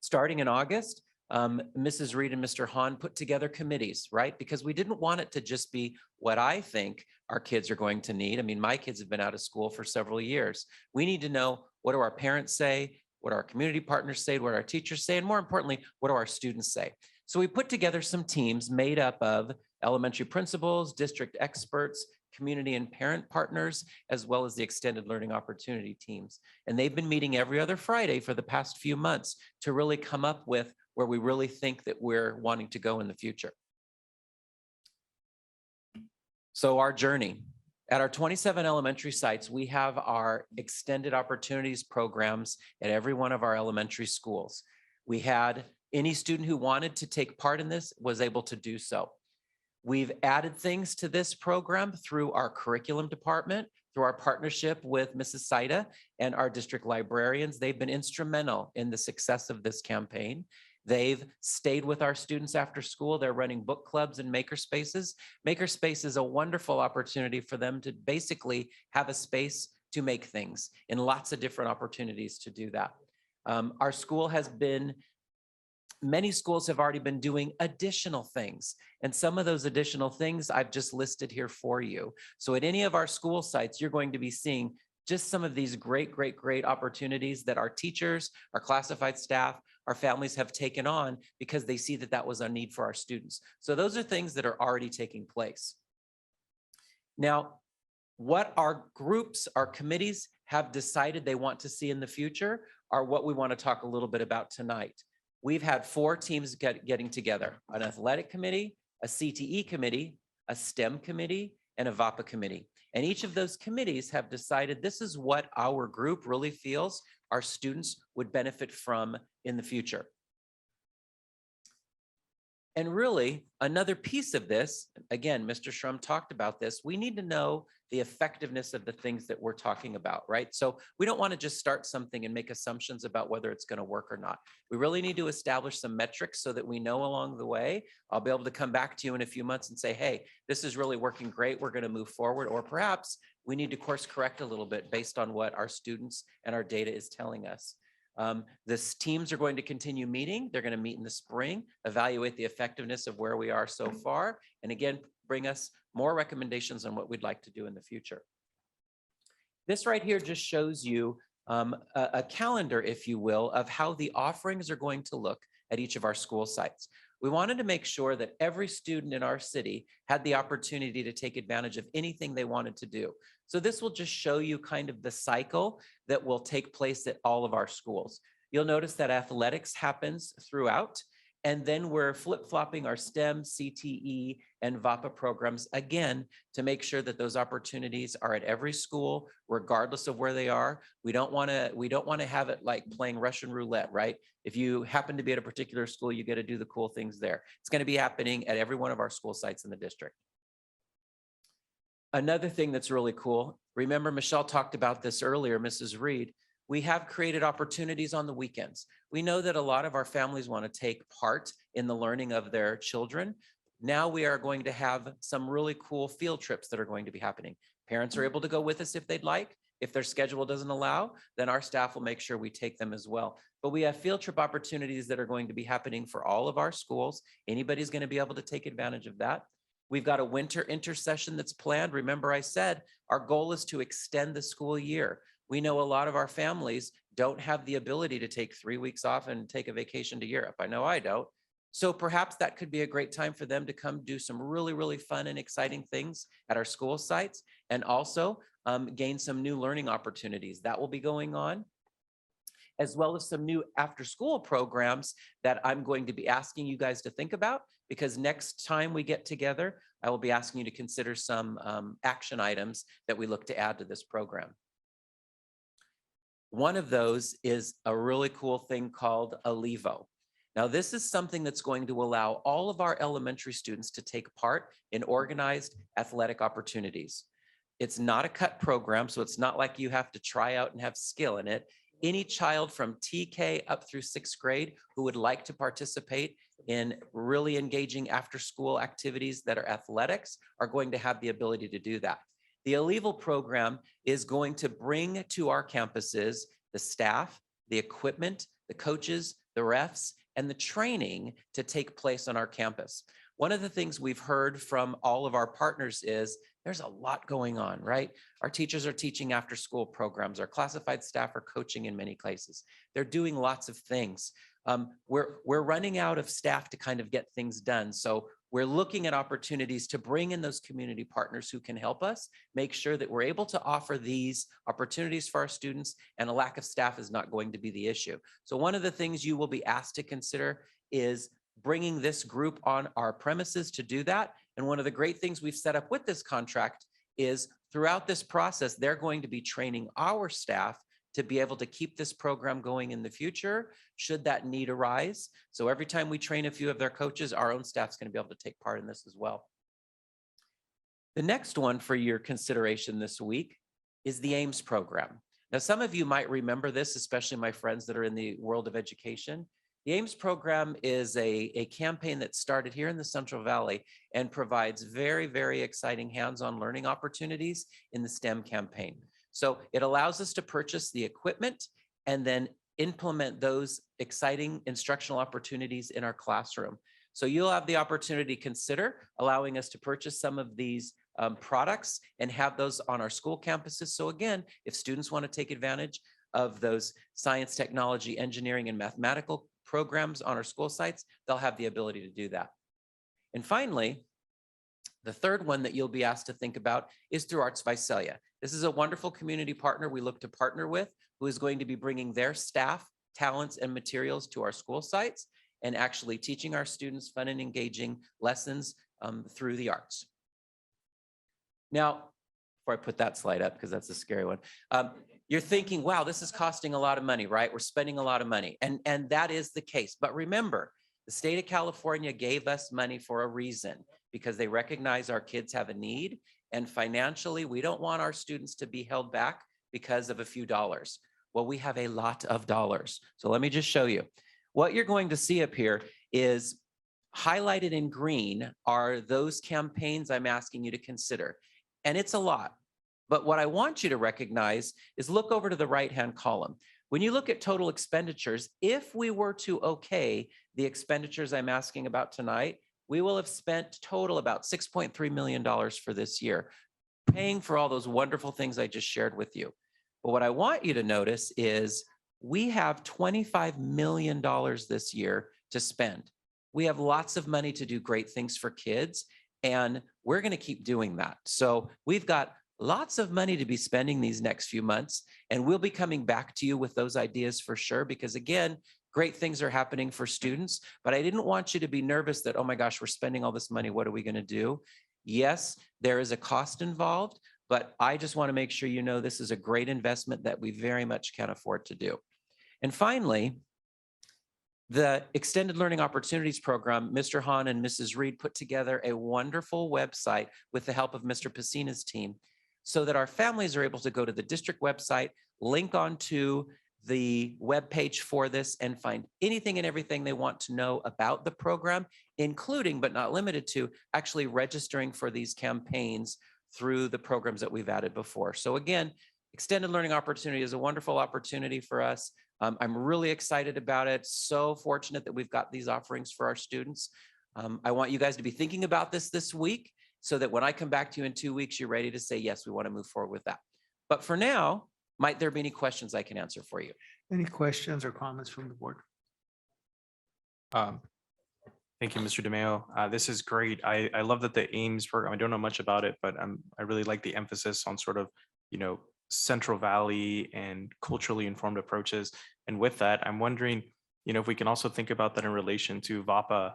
Starting in August, Mrs. Reed and Mr. Hahn put together committees, right? Because we didn't want it to just be what I think our kids are going to need. I mean, my kids have been out of school for several years. We need to know, what do our parents say? What do our community partners say? What do our teachers say? And more importantly, what do our students say? So we put together some teams made up of elementary principals, district experts, community and parent partners, as well as the extended learning opportunity teams. And they've been meeting every other Friday for the past few months to really come up with where we really think that we're wanting to go in the future. So our journey. At our 27 elementary sites, we have our extended opportunities programs at every one of our elementary schools. We had any student who wanted to take part in this was able to do so. We've added things to this program through our curriculum department, through our partnership with Mrs. Saida and our district librarians. They've been instrumental in the success of this campaign. They've stayed with our students after school. They're running book clubs and makerspaces. Makerspace is a wonderful opportunity for them to basically have a space to make things and lots of different opportunities to do that. Our school has been, many schools have already been doing additional things. And some of those additional things I've just listed here for you. So at any of our school sites, you're going to be seeing just some of these great opportunities that our teachers, our classified staff, our families have taken on because they see that that was a need for our students. So those are things that are already taking place. Now, what our groups, our committees have decided they want to see in the future are what we want to talk a little bit about tonight. We've had 4 teams getting together: an athletic committee, a CTE committee, a STEM committee, and a VAPA committee. And each of those committees have decided this is what our group really feels our students would benefit from in the future. And really, another piece of this, again, Mr. Shrum talked about this, we need to know the effectiveness of the things that we're talking about, right? So we don't want to just start something and make assumptions about whether it's going to work or not. We really need to establish some metrics so that we know along the way. I'll be able to come back to you in a few months and say, hey, this is really working great. We're going to move forward. Or perhaps we need to course correct a little bit based on what our students and our data is telling us. This teams are going to continue meeting. They're going to meet in the spring, evaluate the effectiveness of where we are so far, and again, bring us more recommendations on what we'd like to do in the future. This right here just shows you a calendar, if you will, of how the offerings are going to look at each of our school sites. We wanted to make sure that every student in our city had the opportunity to take advantage of anything they wanted to do. So this will just show you kind of the cycle that will take place at all of our schools. You'll notice that athletics happens throughout, and then we're flip-flopping our STEM, CTE, and VAPA programs again to make sure that those opportunities are at every school, regardless of where they are. We don't want to have it like playing Russian roulette, right? If you happen to be at a particular school, you get to do the cool things there. It's going to be happening at every one of our school sites in the district. Another thing that's really cool, remember Michelle talked about this earlier, Mrs. Reed, we have created opportunities on the weekends. We know that a lot of our families want to take part in the learning of their children. Now we are going to have some really cool field trips that are going to be happening. Parents are able to go with us if they'd like. If their schedule doesn't allow, then our staff will make sure we take them as well. But we have field trip opportunities that are going to be happening for all of our schools. Anybody's going to be able to take advantage of that. We've got a winter intersession that's planned. Remember I said our goal is to extend the school year. We know a lot of our families don't have the ability to take 3 weeks off and take a vacation to Europe. I know I don't. So perhaps that could be a great time for them to come do some really, really fun and exciting things at our school sites, and also gain some new learning opportunities. That will be going on, as well as some new after-school programs that I'm going to be asking you guys to think about, because next time we get together, I will be asking you to consider some action items that we look to add to this program. One of those is a really cool thing called Alivo. Now, this is something that's going to allow all of our elementary students to take part in organized athletic opportunities. It's not a cut program, so it's not like you have to try out and have skill in it. Any child from TK up through 6th grade who would like to participate in really engaging after-school activities that are athletics are going to have the ability to do that. The Alivo program is going to bring to our campuses the staff, the equipment, the coaches, the refs, and the training to take place on our campus. One of the things we've heard from all of our partners is there's a lot going on, right? Our teachers are teaching after school programs. Our classified staff are coaching in many places. They're doing lots of things. We're running out of staff to kind of get things done. So we're looking at opportunities to bring in those community partners who can help us make sure that we're able to offer these opportunities for our students, and a lack of staff is not going to be the issue. So one of the things you will be asked to consider is bringing this group on our premises to do that. And one of the great things we've set up with this contract is throughout this process, they're going to be training our staff to be able to keep this program going in the future, should that need arise. So every time we train a few of their coaches, our own staff's going to be able to take part in this as well. The next one for your consideration this week is the AIMS program. Now, some of you might remember this, especially my friends that are in the world of education. The AIMS program is a campaign that started here in the Central Valley and provides very, very exciting hands-on learning opportunities in the STEM campaign. So it allows us to purchase the equipment and then implement those exciting instructional opportunities in our classroom. So you'll have the opportunity to consider allowing us to purchase some of these products and have those on our school campuses. So again, if students want to take advantage of those science, technology, engineering, and mathematical programs on our school sites, they'll have the ability to do that. And finally, the third one that you'll be asked to think about is through Arts Visalia. This is a wonderful community partner we look to partner with, who is going to be bringing their staff, talents, and materials to our school sites and actually teaching our students fun and engaging lessons through the arts. Now, before I put that slide up, because that's a scary one, you're thinking, wow, this is costing a lot of money, right? We're spending a lot of money. And that is the case. But remember, the state of California gave us money for a reason, because they recognize our kids have a need. And financially, we don't want our students to be held back because of a few dollars. Well, we have a lot of dollars. So let me just show you. What you're going to see up here is highlighted in green are those campaigns I'm asking you to consider. And it's a lot. But what I want you to recognize is look over to the right-hand column. When you look at total expenditures, if we were to okay the expenditures I'm asking about tonight, we will have spent total about $6.3 million for this year, paying for all those wonderful things I just shared with you. But what I want you to notice is we have $25 million this year to spend. We have lots of money to do great things for kids, and we're going to keep doing that. So we've got lots of money to be spending these next few months, and we'll be coming back to you with those ideas for sure, because again, great things are happening for students, but I didn't want you to be nervous that, oh my gosh, we're spending all this money. What are we going to do? Yes, there is a cost involved, but I just want to make sure you know this is a great investment that we very much can afford to do. And finally, the Extended Learning Opportunities Program, Mr. Hahn and Mrs. Reed put together a wonderful website with the help of Mr. Pacina's team, so that our families are able to go to the district website, link onto the web page for this, and find anything and everything they want to know about the program, including but not limited to actually registering for these campaigns through the programs that we've added before. So again, Extended Learning Opportunity is a wonderful opportunity for us. I'm really excited about it. So fortunate that we've got these offerings for our students. I want you guys to be thinking about this week, so that when I come back to you in 2 weeks, you're ready to say, yes, we want to move forward with that. But for now, might there be any questions I can answer for you? Any questions or comments from the board? Thank you, Mr. DeMeo. This is great. I love that the AIMS program, I don't know much about it, but I really like the emphasis on sort of, Central Valley and culturally informed approaches. And with that, I'm wondering, if we can also think about that in relation to VAPA,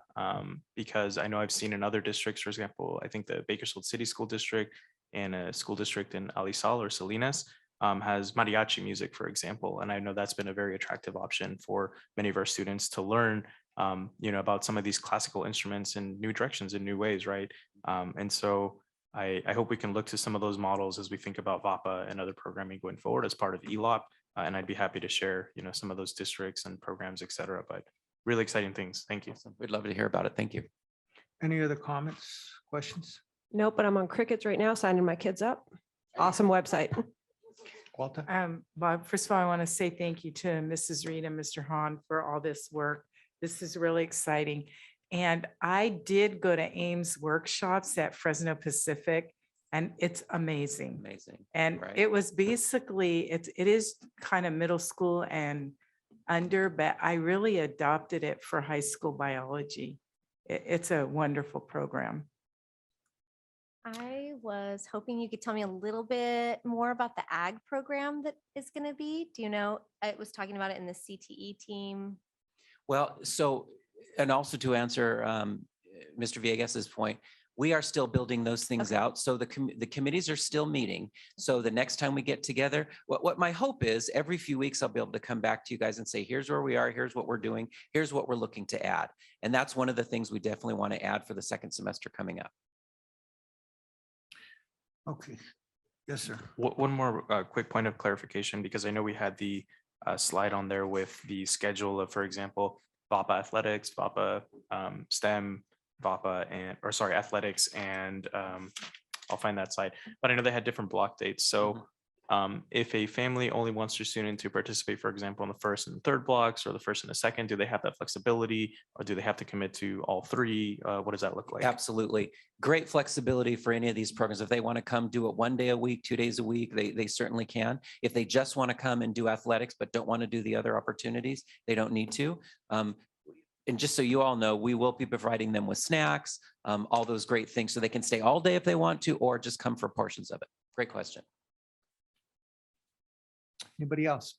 because I know I've seen in other districts, for example, I think the Bakersfield City School District and a school district in Alisal or Salinas has mariachi music, for example. And I know that's been a very attractive option for many of our students to learn, about some of these classical instruments in new directions, in new ways, right? And so I hope we can look to some of those models as we think about VAPA and other programming going forward as part of ELOP. And I'd be happy to share, some of those districts and programs, et cetera, but really exciting things. Thank you. We'd love to hear about it. Thank you. Any other comments, questions? Nope, but I'm on Crickets right now, signing my kids up. Awesome website. Walter? Bob, first of all, I want to say thank you to Mrs. Reed and Mr. Hahn for all this work. This is really exciting. And I did go to AIMS workshops at Fresno Pacific, and it's amazing. Amazing. And Right. it was basically, it is kind of middle school and under, but I really adopted it for high school biology. It's a wonderful program. I was hoping you could tell me a little bit more about the ag program that is going to be. Do you know, I was talking about it in the CTE team. Well, so, and also to answer Mr. Villegas's point, we are still building those things out. So the committees are still meeting. So the next time we get together, what my hope is, every few weeks, I'll be able to come back to you guys and say, here's where we are, here's what we're doing, here's what we're looking to add. And that's one of the things we definitely want to add for the second semester coming up. Okay. Yes, sir. One more quick point of clarification, because I know we had the slide on there with the schedule of, for example, VAPA athletics, VAPA STEM, VAPA athletics, and I'll find that slide. But I know they had different block dates. So If a family only wants their student to participate, for example, in the first and third blocks or the first and the second, do they have that flexibility or do they have to commit to all three? What does that look like? Absolutely. Great flexibility for any of these programs. If they want to come do it 1 day a week, 2 days a week, they certainly can. If they just want to come and do athletics, but don't want to do the other opportunities, they don't need to. And just so you all know, we will be providing them with snacks, all those great things, so they can stay all day if they want to, or just come for portions of it. Great question. Anybody else?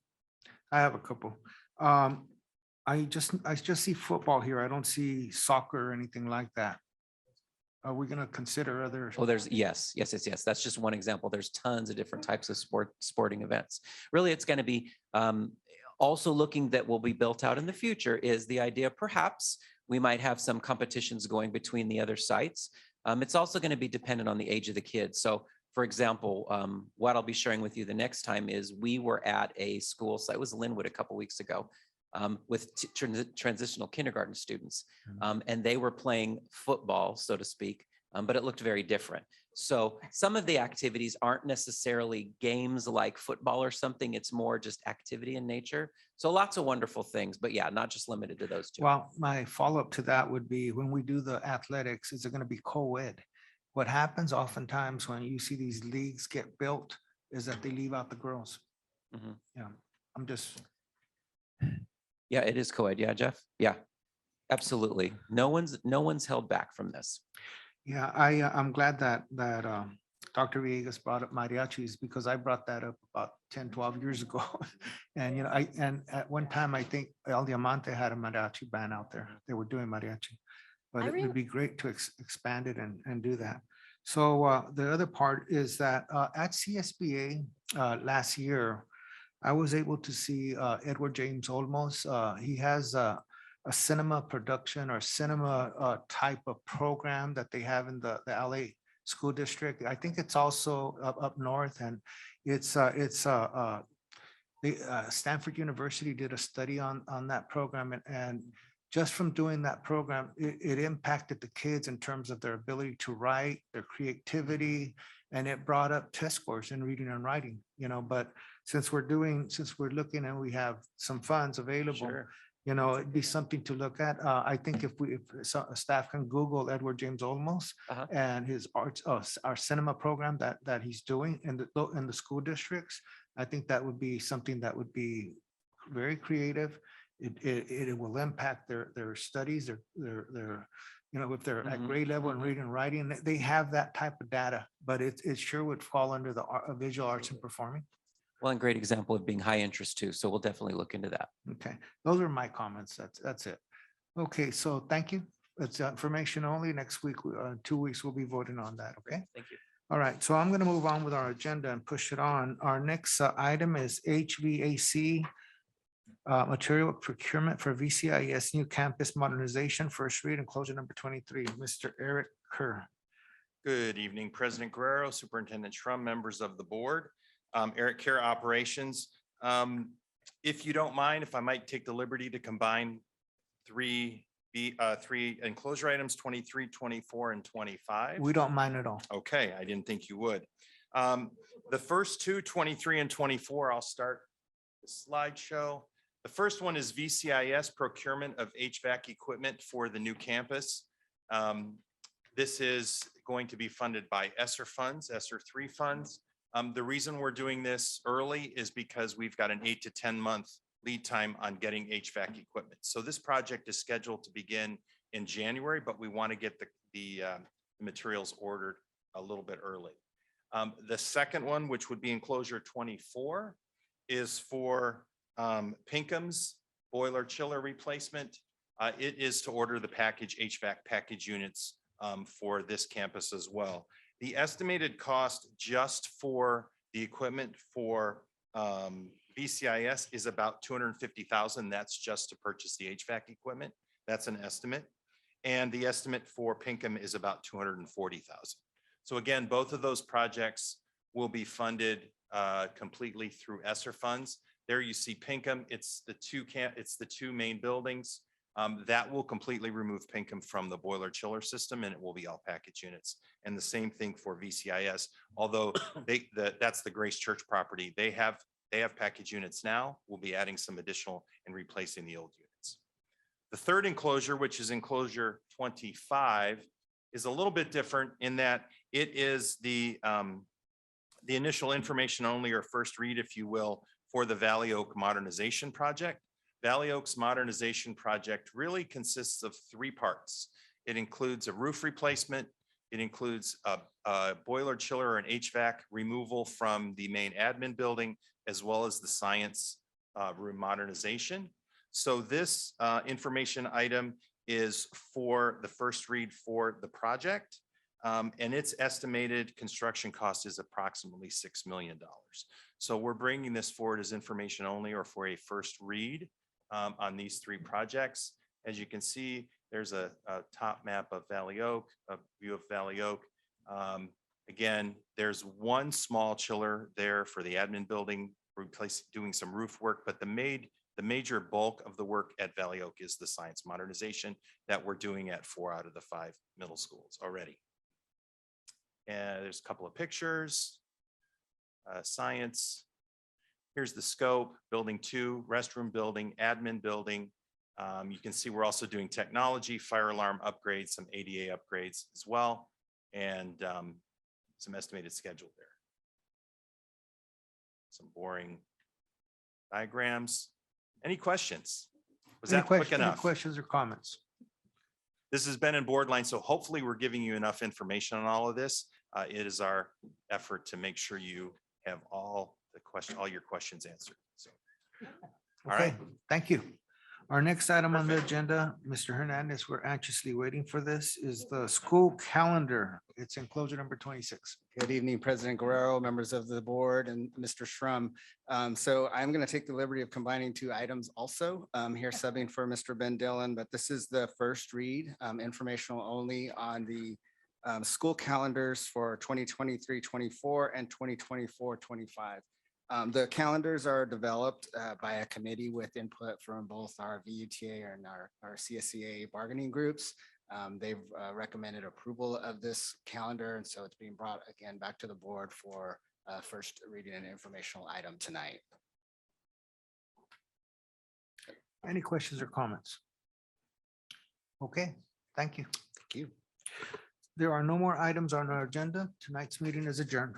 I have a couple. I just see football here. I don't see soccer or anything like that. Are we gonna consider other? Oh, yes. That's just one example. There's tons of different types of sporting events. Really, it's going to be also looking that will be built out in the future is the idea perhaps we might have some competitions going between the other sites. It's also going to be dependent on the age of the kids. So for example, what I'll be sharing with you the next time is we were at a school site, it was Linwood a couple weeks ago, with transitional kindergarten students. And they were playing football, so to speak, but it looked very different. So some of the activities aren't necessarily games like football or something. It's more just activity in nature. So lots of wonderful things, but yeah, not just limited to those two. Well, my follow-up to that would be when we do the athletics, is it going to be co-ed? What happens oftentimes when you see these leagues get built is that they leave out the girls. Mhm. Yeah, I'm just, Yeah, it is co-ed. Yeah, Jeff? Yeah, absolutely. No one's held back from this. yeah, I'm glad that Dr. Villegas brought up mariachis because I brought that up about 10, 12 years ago. And, and at one time, I think El Diamante had a mariachi band out there. They were doing mariachi. But it would be great to expand it and do that. So the other part is that at CSBA last year, I was able to see Edward James Olmos. He has a cinema production or cinema type of program that they have in the LA school district. I think it's also up north, and it's Stanford University did a study on that program, and just from doing that program, it impacted the kids in terms of their ability to write, their creativity, and it brought up test scores in reading and writing, but since we're looking and we have some funds available, Sure. It'd be something to look at. I think if staff can Google Edward James Olmos and his arts, our cinema program that he's doing in the school districts, I think that would be something that would be very creative. It will impact their studies, their if they're at grade level in reading and writing, they have that type of data, but it sure would fall under the visual arts and performing. Well, and great example of being high interest too. So we'll definitely look into that. Okay, those are my comments. That's it. Okay, so thank you. It's information only. Next week, 2 weeks, we'll be voting on that, okay? Thank you. All right, so I'm going to move on with our agenda and push it on. Our next item is HVAC material procurement for VCIS new campus modernization, first read and closure number 23. Mr. Eric Kerr. Good evening, President Guerrero, Superintendent Schrum, members of the board. Eric Kerr, Operations. If you don't mind, if I might take the liberty to combine three enclosure items, 23, 24, and 25. We don't mind at all. Okay, I didn't think you would. The first two, 23 and 24, I'll start the slideshow. The first one is VCIS procurement of HVAC equipment for the new campus. This is going to be funded by ESSER funds, ESSER 3 funds. The reason we're doing this early is because we've got an 8 to 10 month lead time on getting HVAC equipment. So this project is scheduled to begin in January, but we want to get the materials ordered a little bit early. The second one, which would be enclosure 24, is for Pinkham's boiler chiller replacement. It is to order the HVAC package units for this campus as well. The estimated cost just for the equipment for VCIS is about $250,000. That's just to purchase the HVAC equipment. That's an estimate. And the estimate for Pinkham is about $240,000. So again, both of those projects will be funded completely through ESSER funds. There you see Pinkham. It's the two main buildings. That will completely remove Pinkham from the boiler chiller system, and it will be all package units. And the same thing for VCIS, although that's the Grace Church property. They have package units now. We'll be adding some additional and replacing the old units. The third enclosure, which is enclosure 25, is a little bit different in that it is the initial information only, or first read, if you will, for the Valley Oak modernization project. Valley Oaks modernization project really consists of three parts. It includes a roof replacement. It includes a boiler chiller or an HVAC removal from the main admin building, as well as the science room modernization. So this information item is for the first read for the project. And its estimated construction cost is approximately $6 million. So we're bringing this forward as information only, or for a first read on these three projects. As you can see, there's a top map of Valley Oak, a view of Valley Oak. Again, there's one small chiller there for the admin building, doing some roof work, but the major bulk of the work at Valley Oak is the science modernization that we're doing at 4 out of the 5 middle schools already. And there's a couple of pictures, science. Here's the scope, building 2, restroom building, admin building. You can see we're also doing technology, fire alarm upgrades, some ADA upgrades as well, and some estimated schedule there. Some boring diagrams. Any questions? Was that quick Any enough? questions or comments? This has been in board line, so hopefully we're giving you enough information on all of this. It is our effort to make sure you have all your questions answered. So, all Okay, right. thank you. Our next item on the agenda, Mr. Hernandez, we're anxiously waiting for this, is the school calendar. It's enclosure number 26. Good evening, President Guerrero, members of the board, and Mr. Shrum. So I'm going to take the liberty of combining 2 items also. Here subbing for Mr. Ben Dillon, but this is the first read, informational only on the school calendars for 2023-24 and 2024-25. The calendars are developed by a committee with input from both our VUTA and our CSCA bargaining groups. They've recommended approval of this calendar, and so it's being brought again back to the board for first reading an informational item tonight. Any questions or comments? Okay, thank you. Thank you. There are no more items on our agenda. Tonight's meeting is adjourned.